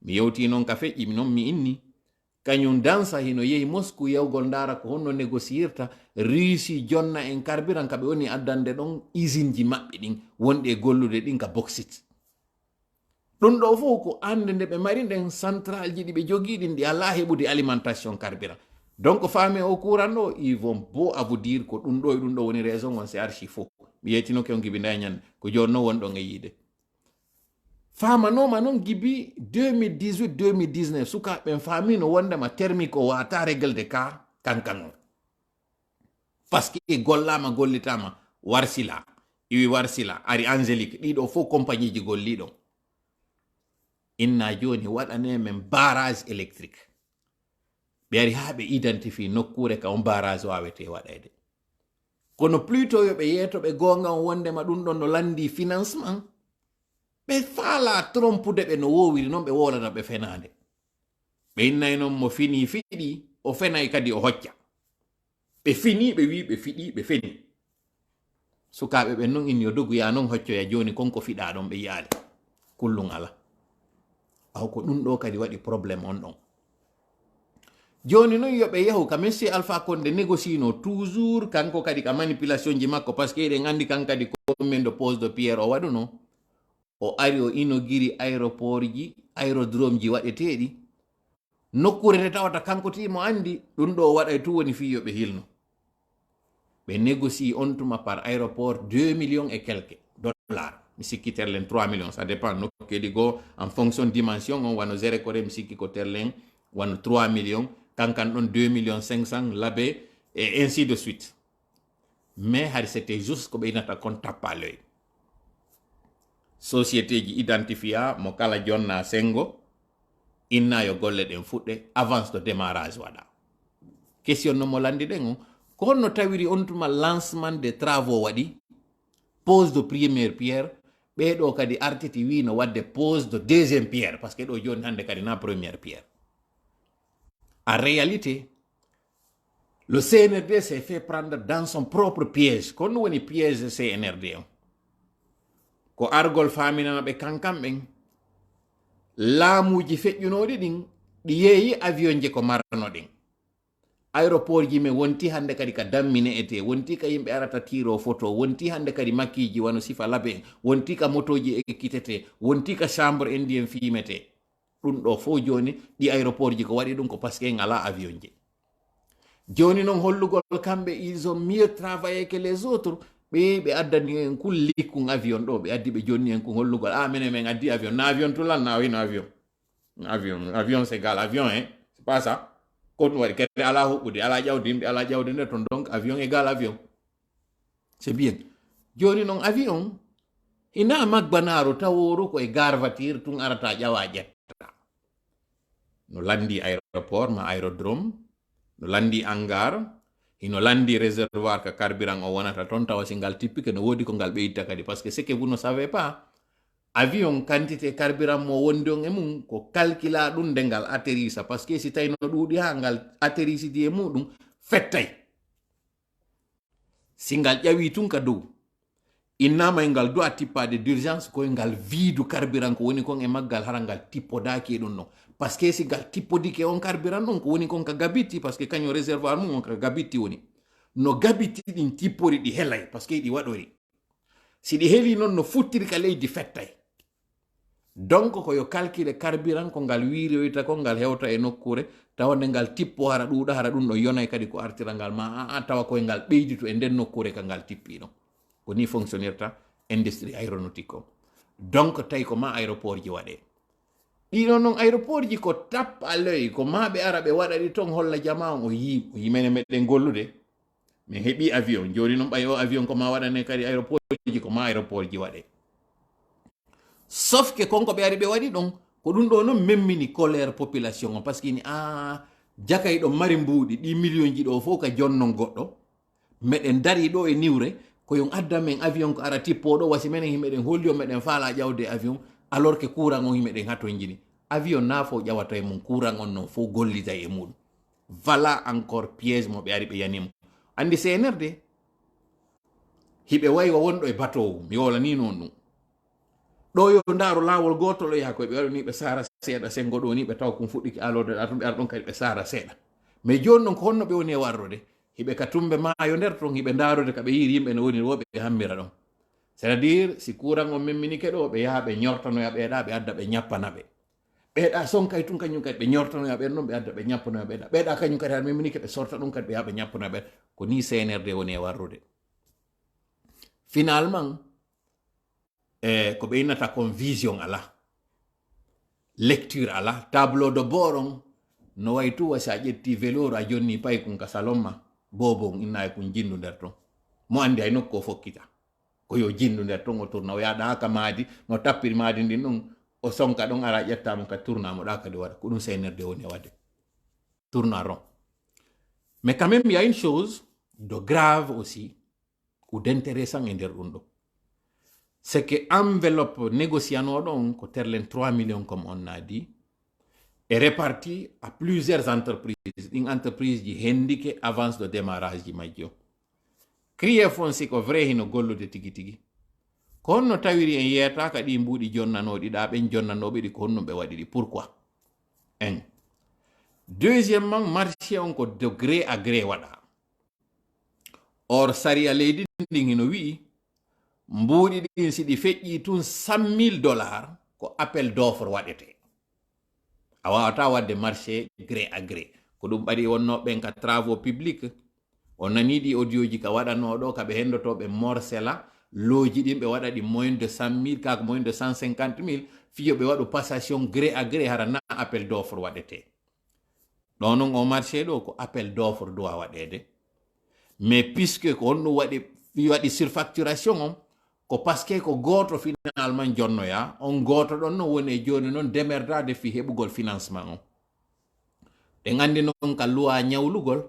mi yewti noon ka feƴƴi noon mi inni kañum dansa hino yehi Moscou yawgol ndara ko honno négociirta Russie jonna en carburant kaɓe woni addande ɗon usine ji maɓɓe ɗin wonɗi e gollude ɗin ka bauxite ɗum ɗo fof ko ande nde ɓe mari ɗen central ji ɗi ɓe jogii ɗin ɗi ala heɓude alimentation carburant donc faame o courant ɗo ils vont beau à vous dire ko ɗum ɗo e ɗum ɗo woni raison on c'est archi faux mi yettinoke on gibi nda ñande ko joni noon woni ɗon e yiide famanoma noon gibi 2018 2019 sukaɓen famino wondema thermique o wata réglede ka kankan o parce que gollama gollitama Warsila iwi Warsila ari Angélique ɗiɗo fof compagnie ji golliɗo inna joni waɗane men barrage électrique ɓe ari ha ɓe identifie nokkure ka on barrage wawete waɗede kono plutôt yoɓe yeetoɓe gonga on wondema ɗum ɗon no landi financement ɓe faala trompude ɓe no wowiri noon ɓe wolata ɓe fenade ɓe innay noon mo fini fiɗi o fenay kadi o hocca ɓe fini ɓe wi ɓe fiɗi ɓe feni sukaɓe ɓen noon in yo dogu ya noon hoccoya joni konko fiɗa ɗon ɓe yaali kullum ala aw ko ɗum ɗo kadi waɗi probléme on ɗon joni noon yoɓe yahu ka monsieur Alpha Condé négocino toujours kanko kadi ka manipulation ji makko par ce que eɗen andi kan kadi combien de pose de pierre o waɗuno o ari o inauguri aéroport ji aérodrome ji waɗeteɗi nokkure nde tawata kanko timo andi ɗum ɗo o waɗay tu woni fi yoɓe hilno ɓe négocie on tuma par aéroport 2 millions et quelques dollars mi sikki terlen 3 millions ça dépend nokkedi goo en fonction dimension on wano géré kore mi sikki ko terlen wano 3 millions kankan ɗon 2 millions 500 labe et ainsi de suite mais hari c'était juste ko ɓe inata kon tappa l'œil société ji identifia mo kala jonna sengo inna yo golle ɗen fuɗɗe avance de démarrage waɗa question no mo landi ɗen o ko honno tawiri on tuma lancement des travaux waɗi pose de première pierre ɓeɗo kadi artiti wi no wadde pose de deuxième pierre par ce que ɗo joni hande kadi na première pierre en réalité le CNRD s'est fait prendre dans son propre piège kono woni piège CNRD o ko argol faminanaɓe kankam ɓen laamuji feƴƴunoɗi ɗin ɗi yeeyi avion je ko marno ɗin aéroport ji men wonti hande kadi ka dammine ete wonti ka yimɓe arata tiro photo wonti hande kadi makkiji wano sifa labe en wonti ka motoji ekkitete wonti ka chambre indien fimete ɗum ɗo fo joni ɗi aéroport ji ko waɗi ɗum ko par ce que ngala avion je joni noon hollugol kamɓe ils ont mieux travaillé que les autres ɓe addani en kun likkun avion ɗo ɓe addi ɓe jonni en kun hollugol minen men addi avion na avion tulan na wino avion c'est égal avion hein c'est pas ça ko ɗum waɗi kadi ala huɓɓude ala ƴawde yimɓe ala ƴawde nde ton donc avion égal avion c'est bien joni noon avion hina magbanaro taworu koye garvature tun arata ƴawa ƴetta no landi aéroport ma aérodrome no landi hangar hino landi réservoir ka carburant o wonata ton tawa si ngal tippike no wodi ko ngal ɓeyditta kadi par ce que ce que vous ne savez pas avion quantité carburant mo wondi on e mum ko calcula ɗum nde ngal atterrissa par ce que si tawi no ɗuuɗi ha ngal atterrissidi e muɗum fettay si ngal ƴawi tun ka dow innama e ngal do'a tippade d'urgence koye ngal viidu carburant ko woni kon e maggal hara ngal tippodaki e ɗum non par ce que si ngal tippodike on carburant ɗon ko woni kon ka gabitti par ce que kañum réservoir mum on ka gabitti woni no gabitti ɗin tippori ɗi helay par ce que ɗi waɗori si ɗi heli noon no futtiri ka leydi fettay donc ko yo calcule carburant ko ngal wiiroyta ko ngal hewta e nokkure tawa nde ngal tippo hara ɗuuɗa hara ɗum ɗo yonay kadi ko artira ngal ma tawa koye ngal ɓeydito e nden nokkure ka ngal tippiɗo ko ni fonctionnirta industrie aéronautique o donc tawi ko ma aéroport ji waɗe ɗiɗon noon aéroport ji ko tappe à l'œil ko ma ɓe ara ɓe waɗa ɗi ton holla jama on o yimene meɗen gollude min heeɓi avion joni noon ɓay o avion ko ma waɗane kadi aéroport ji ko ma aéroport ji waɗe sauf que konko ɓe ari ɓe waɗi ɗon ko ɗum ɗo noon memmini colère population o par ce que ni jakay ɗo mari mbuuɗi ɗi million ji ɗo fof ka jonnon goɗɗo meɗen dari ɗo e niwre ko yon addan men avion ko ara tippoɗo wasi menen himɓeɗen holli o meɗen faala ƴawde avion alors que courant on himɓeɗen hatto jini avion na fo ƴawata e mum courant on noon fof gollita e muɗum voilà encore piège mo ɓe ari ɓe yanimo andi CNRD hiɓe waywa wonɗo e bateau mi wolani noon ɗum ɗo yo ndaaro laawol gootol o yaha koye ɓe waɗo ni ɓe saara seeɗa sengo ɗo ni ɓe taw kum fuɗɗiki alode ɗum ɓe ara ɗon kadi ɓe saara seeɗa mais joni noon ko honno ɓe woni e warrode hiɓe ka tumbe maayo nder ton hiɓe ndaarode ka ɓe yiiri yimɓe ne woni wo ɓe hammira ɗon c'est à dire si courant on memminike ɗo ɓe yaha ɓe ñortanoya ɓeeɗa ɓe adda ɓe ñappana ɓe ɓeeɗa sonkay tun kañum kadi ɓe ñortanoya ɓen ɗon ɓe adda ɓe ñappanoya ɓeeɗa ɓeeɗa kañum kadi har memminike ɓe sorta ɗum kadi ɓe yaha ɓe ñappanoya ɓeeɗa ko ni CNRD woni e warrude finalement ko ɓe innata kon vision ala lecture ala tableau de bord on no way tu wasi a ƴetti velour a jonni pay kun ka salon ma bobon inna e kun jindu nder ton mo andi ay nokko fokkita ko yo jindu nder ton o tourna o yaɗa haka maadi no tappiri maadi ndin ɗum o sonka ɗon ara ƴettamo ka tournamo ɗa kadi waɗa ko ɗum CNRD woni e wadde tourna rond mais quand même il y a une chose de grave aussi ou d'intéressant e nder ɗum ɗo c'est que enveloppe négociano ɗon ko terlen 3 millions comme on a dit est réparti à plusieurs entreprises. Une entreprise qui hendique avance de démarrage di majjo. Crié fonsi ko vrai hino gollude tigi tigi. Ko honno tawiri en yeta ka ɗi mbuɗi jonnanoɗi ɗa ɓen jonnanoɓe ɗi ko honno ɓe waɗi ɗi. Pourquoi? Un. Deuxièmement, marché on ko de gré à gré waɗa. Or sari a leydi ndin hino wi'i mbuɗi ɗin si ɗi feƴƴi tun $100,000 ko appel d'offre waɗete. A wawata wadde marché gré à gré ko ɗum ɓaɗi wonno ɓen ka travaux publics on nani ɗi audioji ka waɗanoɗo kaɓe hendotoɓe morsela loji ɗin ɓe waɗa ɗi moins de 100,000 kaka moins de 150,000 fiyo ɓe waɗu passation gré à gré hara na appel d'offre waɗete ɗon non o marché ɗo ko appel d'offre dowa waɗede mais puisque ko honno waɗi surfacturation on ko parce que ko goto finalement jonnoya on goto ɗon no woni e joni noon demerdade fi heɓugol financement on ɗe gandi noon ka luwa ñawlugol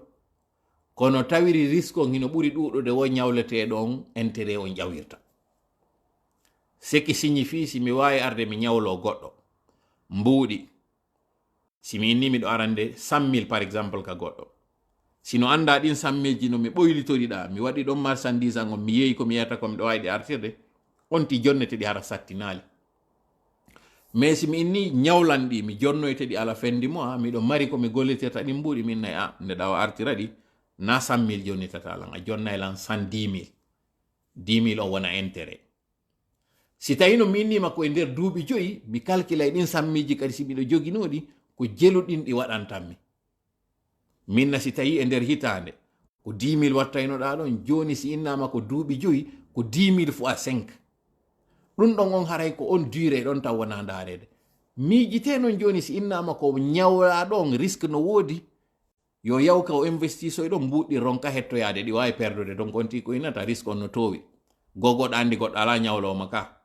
kono tawiri risque on hino ɓuri ɗuɗude wo ñawleteɗon intérêt on ƴawirta ce qui signifie si mi wawi arde mi ñawlo goɗɗo mbuuɗi si mi inni miɗo arande 100,000 par exemple ka goɗɗo sino anda ɗin 100,000 ji no mi ɓoylitoriɗa mi waɗi ɗon marchandise an on mi yeeyi ko mi yeyata ko miɗo wawi ɗi artirde on ti jonnete ɗi hara sattinali mais si mi inni ñawlanɗi mi jonnoyte ɗi ala fendi mois miɗo mari ko mi gollitirta ɗin mbuuɗi min nayi nde ɗawa artira ɗi na 100,000 jonnitatalan a jonnaylan 110,000 10,000 on wona intérêt si tawi no mi innima ko e nder duuɓi joyi mi calculay ɗin 100,000 ji kadi si miɗo joginoɗi ko jeluɗin ɗi waɗantanmi minna si tawi e nder hitande ko 10,000 wattaynoɗa ɗon joni si innama ko duuɓi joyi ko 10,000 fois 5 ɗum ɗon on haray ko on duré ɗon taw wona darede miijite noon joni si innama ko ñawla ɗon risque no woodi yo yawka o investisoy ɗon mbuɗɗi ronka hettoyade ɗi wawi perdude donc on ti ko innata risque on no towi gogoɗo andi goɗɗo ala ñawloma ka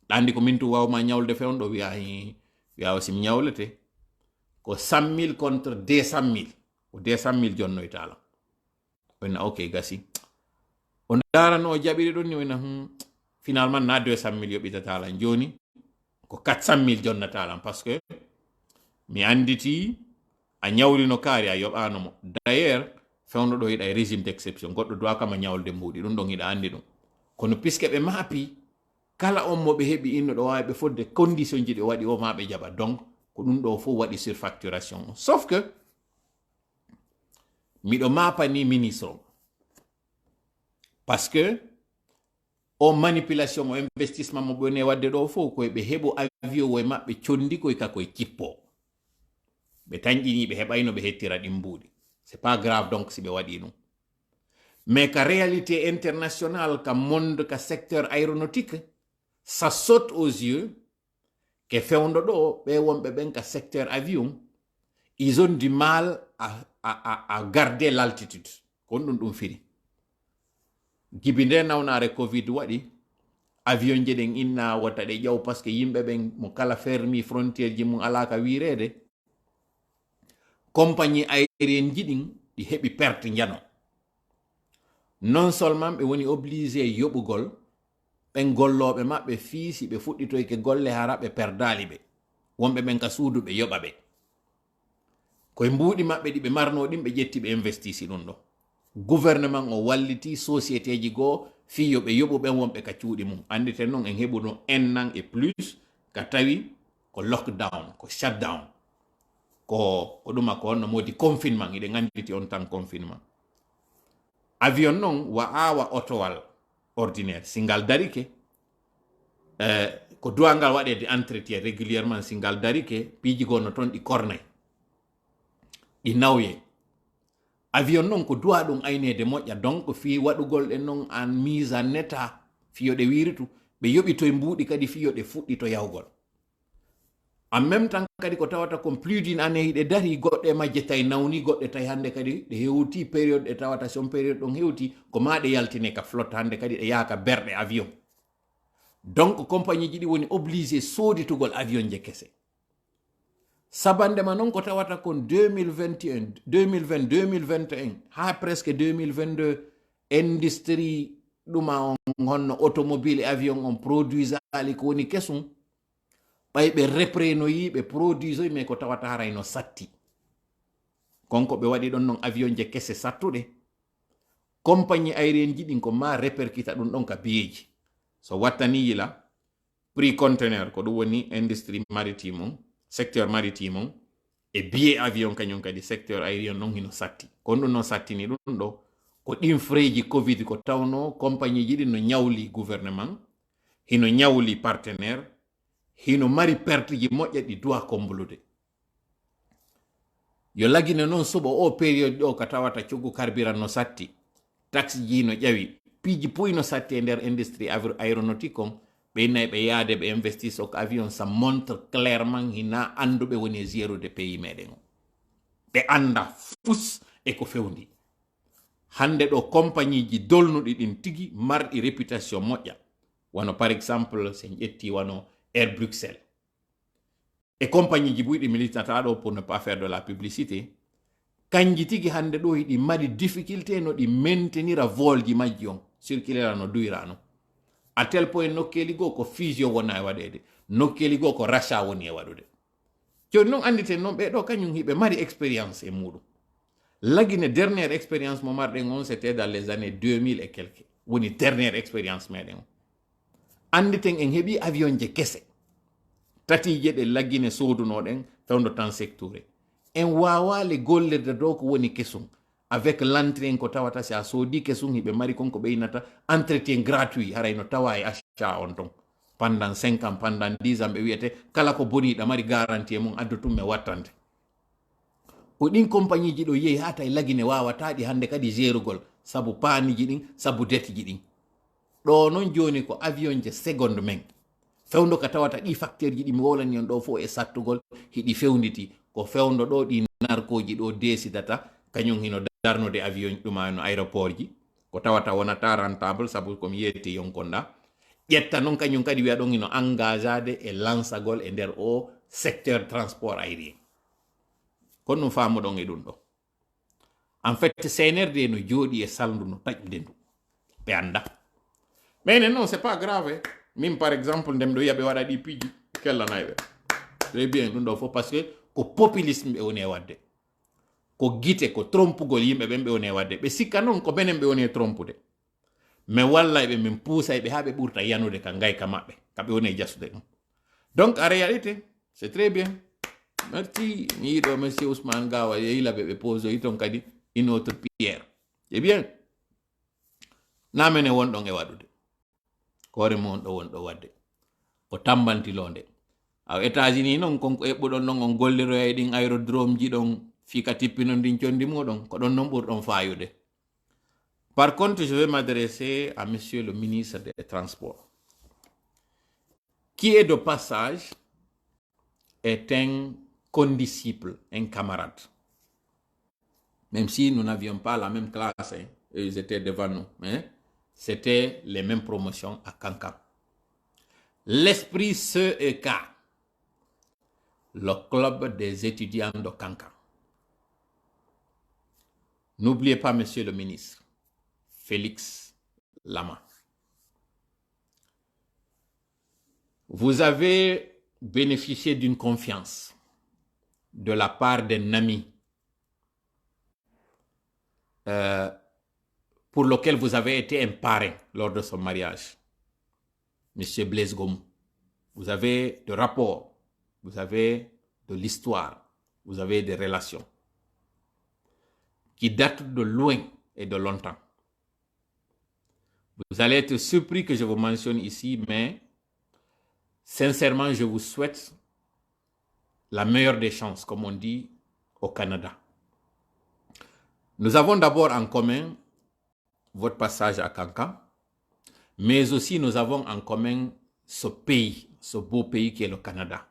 ɗandi ko min tu wawma ñawlde fewn ɗo wiya simi ñawlete ko 100,000 contre 200,000 ko 200,000 jonnoytala oyna ok gasi o darano o jaɓiri ɗon ni oyna finalement na 200,000 yoɓitatalan joni ko 400,000 jonnatalan par ce que mi anditi a ñawlino kaari a yoɓanomo d'ailleurs fewno ɗo yiɗa e régime d'exception goɗɗo dowa kama ñawlde mbuuɗi ɗum ɗon hiɗa andi ɗum kono puisque ɓe maapi kala on mo ɓe heɓi inno ɗo wawi ɓe fodde condition ji ɗi waɗi o ma ɓe jaɓa donc ko ɗum ɗo fof waɗi surfacturation sauf que miɗo mapani ministre o parce que o manipulation o investissement mo ɓone wadde ɗo fof koye ɓe heɓo avion woye maɓɓe condi koye ka koye kippo ɓe tañƴini ɓe heɓayno ɓe hettira ɗin mbuuɗi c'est pas grave donc si ɓe waɗi ɗum mais ka réalité internationale ka monde ka secteur aéronautique ça saute aux yeux ke fewndo ɗo ɓe wonɓe ɓen ka secteur avion ils ont du mal à garder l'altitude kon ɗum firi gibi nde nawnare covid waɗi avion je ɗen inna wata ɗe ƴaw par ce que yimɓe ɓen mo kala fermi frontiére ji mum ala ka wirede compagnie aérienne ji ɗin ɗi heɓi perte jano non seulement ɓe woni obligé yoɓugol ɓen golloɓe maɓɓe fiisi ɓe fuɗɗitoyke golle hara ɓe perdali ɓe wonɓe ɓen ka suudu ɓe yoɓa ɓe koye mbuuɗi maɓɓe ɗi ɓe marno ɗin ɓe ƴetti ɓe investisi ɗum ɗo gouvernement o walliti société ji goo fiyo ɓe yoɓu ɓen wonɓe ka cuuɗi mum anditen noon en heɓu no 1 an et plus ka tawi ko lockdown ko shutdown ko ɗuma ko honno modi confinement iɗen anditi on tan confinement avion noon wa awa otowal ordinaire singal darike ko duwangal waɗede entretien régulièrement singal darike piiji gonno toon ɗi kornay ɗi nawye avion noon ko duwa ɗum aynede moƴƴa donc fi waɗugol ɗen noon en mise en état fiyo ɗe wiritu ɓe yoɓitoye mbuuɗi kadi fiyo ɗe fuɗɗito yawgol en même temps kadi ko tawata kon plus d'une année hiɗe dari goɗɗe majje tawi nawni goɗɗe tawi hannde kadi ɗe hewti période ɗe tawata son période ɗon hewti ko ma ɗe yaltine ka flotte hannde kadi ɗe yaaka berɗe avion donc compagnie ji ɗi woni obligé sooditugol avion je kese sabandema noon ko tawata kon 2021 2020 2021 ha presque 2022 industrie ɗuma on honno automobile et avion on produisali ko woni kesum ɓay ɓe reprenoyi ɓe produisoyi mais ko tawata harayno satti konko ɓe waɗi ɗon non avion je kese sattuɗe compagnie aérienne ji ɗin ko ma répercuta ɗum ɗon ka biyeji so wattani yila prix conteneur ko ɗum woni industrie maritime on secteur maritime on e billet avion kañum kadi secteur aérien non hino satti kon ɗum non sattini ɗum ɗo ko ɗin freji covid ko tawno compagnie ji ɗin no ñawli gouvernement hino ñawli partenaire hino mari perte ji moƴƴa ɗi doit comblude yo lagine noon suɓa o période ɗo ka tawata coggu carburant no satti taxe ji no ƴawi piiji puy no satti e nder industrie aéronautique on ɓe innayi ɓe yaade ɓe investisse ko avion ça montre clairement hina anduɓe woni zéro de pays meɗen o ɓe anda fus e ko fewndi hande ɗo compagnie ji dolnuɗi ɗin tigi marɗi réputation moƴƴa wano par exemple sen ƴetti wano Air Bruxelles e compagnie ji buyɗi militata ɗo pour ne pas faire de la publicité kanji tigi hande ɗo hiɗi mari difficulté no ɗi maintenira vol ji majji on circulera no duyrano à tel point nokkeli goo ko fusion wona e waɗede nokkeli goo ko rachat woni e waɗude joni noon anditen noon ɓeɗo kañum hiɓe mari expérience e muɗum lagine dernière expérience mo marɗen on c'était dans les années 2000 et quelques woni dernière expérience meɗen o anditen en heeɓi avion je kese tatije ɗe laggine sodunoɗen fewdo tan sectouré en wawale gollirde dow ko woni kesum avec l'entrée ko tawata si a soodi kesum hiɓe mari konko ɓeynata entretien gratuit harayno tawa e achat on ton pendant 5 ans pendant 10 ans ɓe wiyete kala ko boniɗa mari garantie e mum addutumme wattante ko ɗin compagnie ji ɗo yeehi hata e lagine wawataɗi hande kadi gérugol saabu paaniji ɗin saabu detiji ɗin ɗo noon joni ko avion je seconde men fewdo ka tawata ɗi facteur ji ɗi mi wolani on ɗo fo e sattugol hiɗi fewnditi ko fewdo ɗo ɗi narkoji ɗo desidata kañum hino darnude avion ɗuma no aéroport ji ko tawata wonata rentable saabu komi yetti yonkonɗa ƴetta noon kañum kadi wiya ɗon hino engagade e lansagol e nder o secteur transport aérien kono ɗum famuɗon e ɗum ɗo en fait CNRD no jooɗi e saldu no taƴude ndu ɓe anda mais non c'est pas grave min par exemple ndem ɗo yiya ɓe waɗa ɗi piiji kellanayɓe très bien ɗum ɗo fof par ce que ko populisme ɓe woni e wadde ko guite ko trompugol yimɓe ɓen ɓe woni e wadde ɓe sikka noon ko ɓenen ɓe woni e trompude mais wallayɓe min puusayɓe ha ɓe ɓurta yanude ka gayka maɓɓe kaɓe woni e jasude ɗum donc en réalité c'est très bien merci mi yiɗo monsieur Ousmane Gawa yehilaɓe ɓe posoyi ton kadi une autre pierre c'est bien namene wonɗon e waɗude hoore mon ɗo wonɗo wadde ko tambantilonde aw États-Unis noon konko eɓɓuɗon noon on golliroya e ɗin aérodrome ji ɗon fika tippino ndin condi muɗon ko ɗon noon ɓurɗon fayude. Par contre, je vais m'adresser à monsieur le ministre des Transports, qui est de passage, est un condisciple, un camarade. Même si nous n'avions pas la même classe, hein, et ils étaient devant nous, hein, c'était les mêmes promotions à Cancan. L'esprit CEK, le club des étudiants de Cancan. N'oubliez pas, monsieur le ministre, Félix Lama. Vous avez bénéficié d'une confiance de la part d'un ami pour lequel vous avez été un parrain lors de son mariage, monsieur Blaise Gomou. Vous avez de rapports, vous avez de l'histoire, vous avez des relations qui datent de loin et de longtemps. Vous allez être surpris que je vous mentionne ici, mais sincèrement, je vous souhaite la meilleure des chances, comme on dit au Canada. Nous avons d'abord en commun votre passage à Cancan, mais aussi nous avons en commun ce pays, ce beau pays qui est le Canada,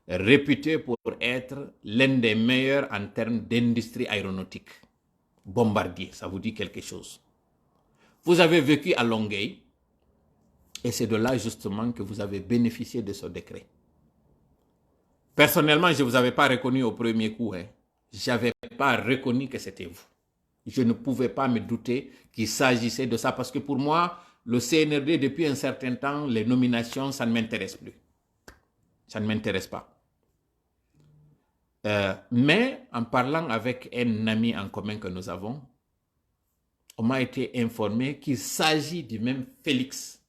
réputé pour être l'un des meilleurs en termes d'industrie aéronautique. Bombardier, ça vous dit quelque chose. Vous avez vécu à Longueuil et c'est de là justement que vous avez bénéficié de ce décret. Personnellement, je ne vous avais pas reconnu au premier coup. Je n'avais pas reconnu que c'était vous. Je ne pouvais pas me douter qu'il s'agissait de ça, parce que pour moi, le CNRD, depuis un certain temps, les nominations, ça ne m'intéresse plus. Ça ne m'intéresse pas. Mais en parlant avec un ami en commun que nous avons, on m'a été informé qu'il s'agit du même Félix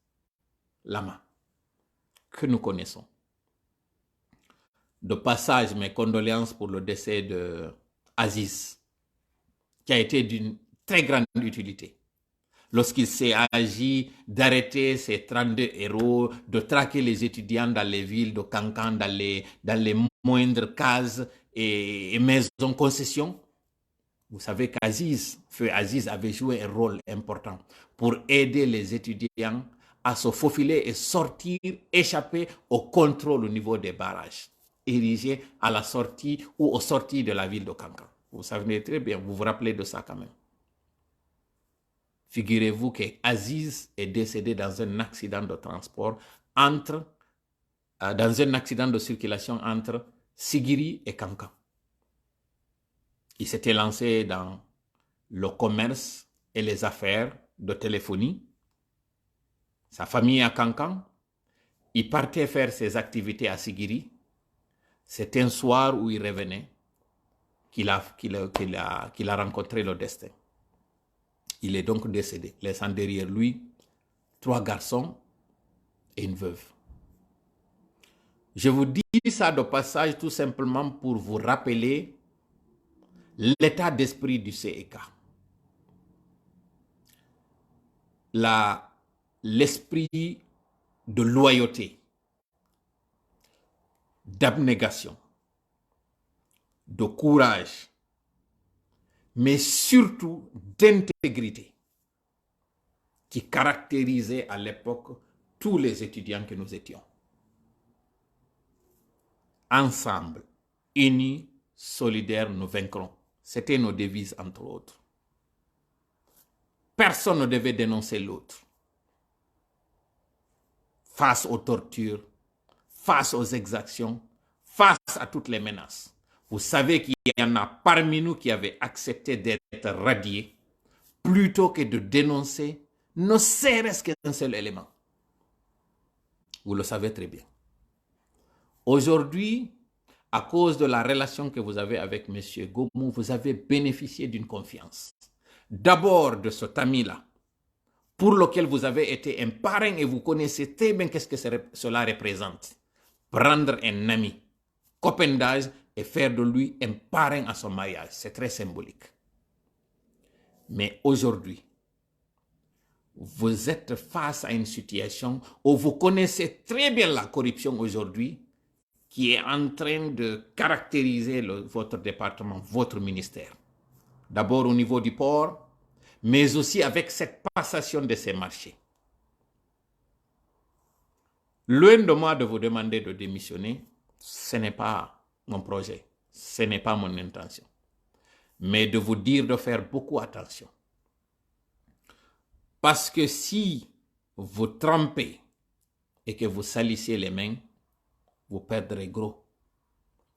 Lama que nous connaissons. De passage, mes condoléances pour le décès de Aziz, qui a été d'une très grande utilité. Lorsqu'il s'est agi d'arrêter ces 32 héros, de traquer les étudiants dans les villes de Kankan, dans les moindres cases et maisons concessions, vous savez qu'Aziz, Feu Aziz, avait joué un rôle important pour aider les étudiants à se faufiler et sortir, échapper au contrôle au niveau des barrages érigés à la sortie ou aux sorties de la ville de Kankan. Vous savez très bien, vous vous rappelez de ça quand même. Figurez-vous qu'Aziz est décédé dans un accident de transport dans un accident de circulation entre Sigiri et Kankan. Il s'était lancé dans le commerce et les affaires de téléphonie. Sa famille est à Kankan. Il partait faire ses activités à Sigiri. C'est un soir où il revenait qu'il a rencontré le destin. Il est donc décédé, laissant derrière lui 3 garçons et une veuve. Je vous dis ça de passage tout simplement pour vous rappeler l'état d'esprit du CEK. L'esprit de loyauté, d'abnégation, de courage, mais surtout d'intégrité qui caractérisait à l'époque tous les étudiants que nous étions. Ensemble, unis, solidaires, nous vaincrons. C'était nos devises, entre autres. Personne ne devait dénoncer l'autre. Face aux tortures, face aux exactions, face à toutes les menaces. Vous savez qu'il y en a parmi nous qui avaient accepté d'être radiés plutôt que de dénoncer ne serait-ce qu'un seul élément. Vous le savez très bien. Aujourd'hui, à cause de la relation que vous avez avec M. Gomu, vous avez bénéficié d'une confiance. D'abord de cet ami-là, pour lequel vous avez été un parrain et vous connaissez très bien qu'est-ce que cela représente. Prendre un ami, copain d'âge, et faire de lui un parrain à son mariage. C'est très symbolique. Mais aujourd'hui, vous êtes face à une situation où vous connaissez très bien la corruption aujourd'hui qui est en train de caractériser votre département, votre ministère. D'abord au niveau du port, mais aussi avec cette passation de ces marchés. Loin de moi de vous demander de démissionner, ce n'est pas mon projet, ce n'est pas mon intention. Mais de vous dire de faire beaucoup attention. Parce que si vous trempez et que vous salissez les mains, vous perdrez gros.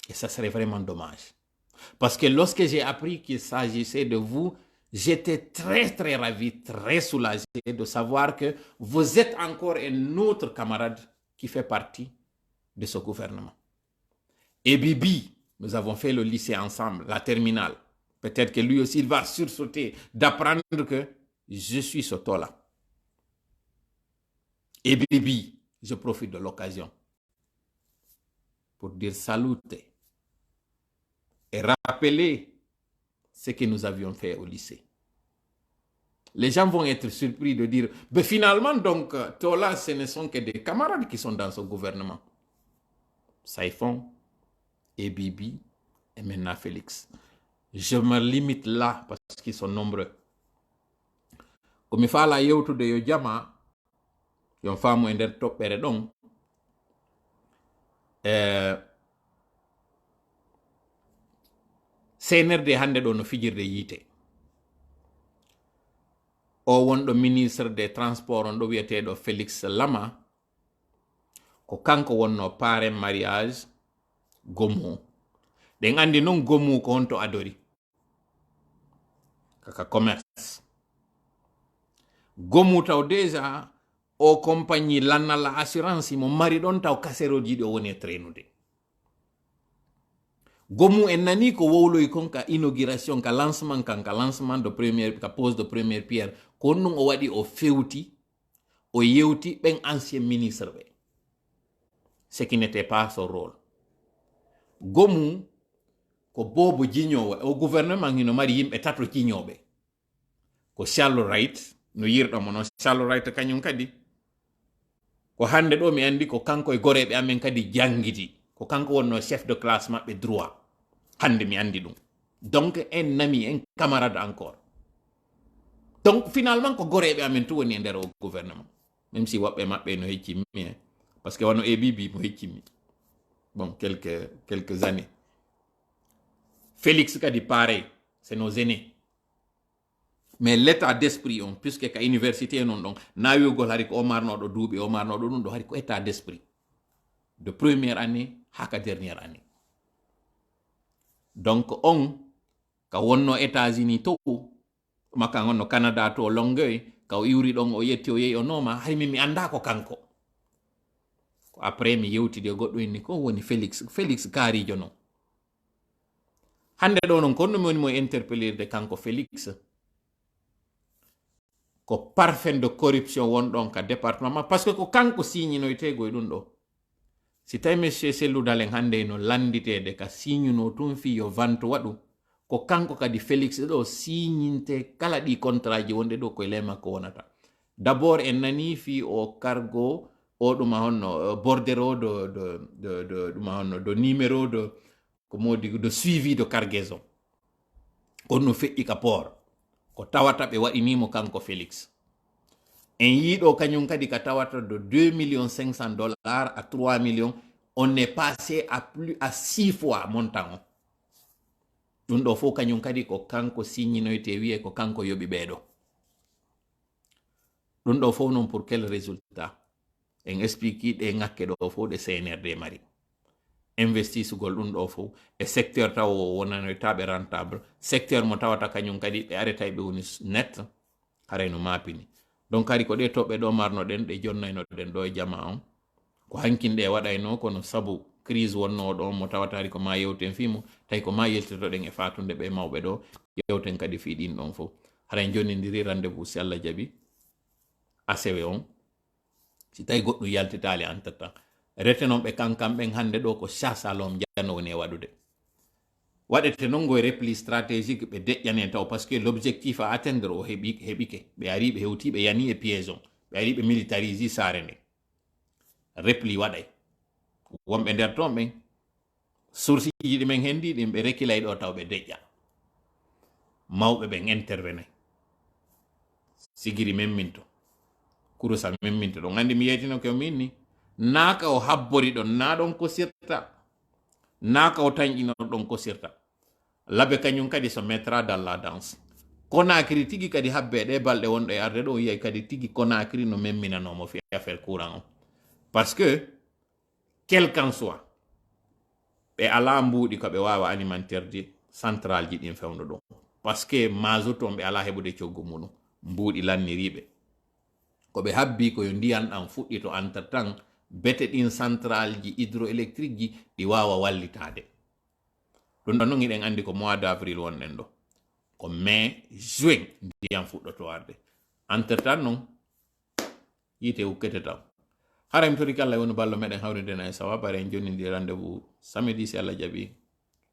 Et ça serait vraiment dommage. Parce que lorsque j'ai appris qu'il s'agissait de vous, j'étais très très ravi, très soulagé de savoir que vous êtes encore un autre camarade qui fait partie de ce gouvernement. Et Bibi, nous avons fait le lycée ensemble, la terminale. Peut-être que lui aussi, il va sursauter d'apprendre que je suis ce taux-là. Et Bibi, je profite de l'occasion pour dire saluter et rappeler ce que nous avions fait au lycée. Les gens vont être surpris de dire, mais finalement, donc, Tola, ce ne sont que des camarades qui sont dans ce gouvernement. Saïfon et Bibi et maintenant Félix. Je me limite là parce qu'ils sont nombreux. Comme il faut la yautu de yojama, yon famu ender topere donc. CNRD hande do no fijirde yite. O wonɗo ministre des transports on ɗo wiyeteɗo Félix Lama ko kanko wonno parrain mariage Gomu. ɗen andi noon Gomu ko honto adori. kaka commerce gomu taw déjà o compagnie lannala assurance mo mari ɗon taw kaseroji ɗi o woni e trainude gomu en nani ko wowloy kon ka inauguration ka lancement de première ka pose de première pierre ko nun o waɗi o fewti o yewti ɓen ancien ministre ɓe ce qui n'était pas son rôle gomu ko bobo jiñowo o gouvernement hino mari yimɓe tato jiñoɓe ko Charles Wright no yirɗomo noon Charles Wright kañum kadi ko hande ɗo mi andi ko kanko e goreɓe amen kadi jangiti ko kanko wonno chef de classe maɓɓe droit hande mi andi ɗum donc en nami en camarade encore donc finalement ko goreɓe amen tu woni e nder o gouvernement même si woɓɓe maɓɓe no heccimi parce que wano ABB mo heccimi bon quelques années Félix kadi pareil c'est nos aînés mais l'état d'esprit on puisque ka université non ɗon nawiyogol hari ko o marnoɗo duuɓi o marnoɗo ɗum ɗo hari ko état d'esprit de première année haka dernière année donc on ka wonno États-Unis to maka wonno Canada to Longueuil ka o iwri ɗon o yetti o yehi o nooma hay min mi anda ko kanko ko après mi yewtide goɗɗo inni ko woni Félix kaarijo non hande ɗo non kono mi woni mo interpellirde kanko Félix ko parfum de corruption wonɗon ka département parce que ko kanko signinoytego e ɗum ɗo si tawi monsieur Sellou Dalen hande no landitede ka signuno tun fi yo vente waɗu ko kanko kadi Félix ɗo signinte kala ɗi contrat ji wonde ɗo koye ley makko wonata d'abord en nani fi o cargo o ɗuma honno bordero ɗuma honno de numéro de ko modi de suivi de cargaison on no feƴƴi ka port ko tawata ɓe waɗinimo kanko Félix en yiɗo kañum kadi ka tawata de 2,500,000 $ à 3 millions on est passé à 6 fois montant o ɗum ɗo fof kañum kadi ko kanko signinoyte wiye ko kanko yoɓi ɓeeɗo ɗum ɗo fof noon pour quel résultat en explique ɗe ŋakke ɗo fof ɗe CNRD mari investisugol ɗum ɗo fof e secteur taw wonanoytaɓe rentable secteur mo tawata kañum kadi ɓe areta ɓe woni net harayno mapini donc hari ko ɗe toɓɓe ɗo marnoɗen ɗe jonnaynoɗen ɗo e jama on ko hankinɗe waɗayno kono sabu crise wonno ɗon mo tawata hari ko ma yewten fimo tawi ko ma yeltitoɗen e fatunde ɓe mawɓe ɗo yewten kadi fiɗin ɗon fof haray jonnidiri rendez-vous si Allah jaaɓi ACW on si tawi goɗɗum yaltitali entre temps retenon ɓe kankamɓen hande ɗo ko chasse à l'homme janno woni e waɗude waɗete noon goye repli stratégique ɓe deƴƴanen taw par ce que l'objectif à atteindre o heɓike ɓe ari ɓe hewti ɓe yani e piège on ɓe ari ɓe militarise saare nde repli waɗay wonɓe nder toon ɓen source ji ɗimen hendi ɗin ɓe rekkilay ɗo taw ɓe deƴƴa mawɓe ɓen intervenay sigiri memminto kurusa memminto ɗon andi mi yeytino ko min ni naaka o habbori ɗon na ɗon ko sirta naaka o tañƴino ɗon ko sirta labe kañum kadi so mettra dans la danse Conakry tigi kadi habbe ɗe balɗe wonɗo e arde ɗo yiyay kadi tigi Conakry no memminanomo fi affaire courant o parce que quel qu'en soit ɓe ala mbuuɗi ko ɓe wawa alimentaire central ji ɗin fewno ɗum parce que mazout on ɓe ala heɓude coggu muɗum mbuuɗi lanniriɓe ko ɓe habbi koyo ndiyan ɗan fuɗɗi to entre temps bete ɗin central ji hydroélectrique ji ɗi wawa wallitade ɗum ɗon noon iɗen andi ko mois d' avril wonɗen ɗo ko mai juin ndiyan fuɗɗoto warde entre temps noon yite hukkete taw haray mi tori kala woni ballo meɗen hawriden e sawa bare en jonni ndi rendez-vous samedi si Allah jaaɓi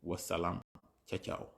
wassalam ciao ciao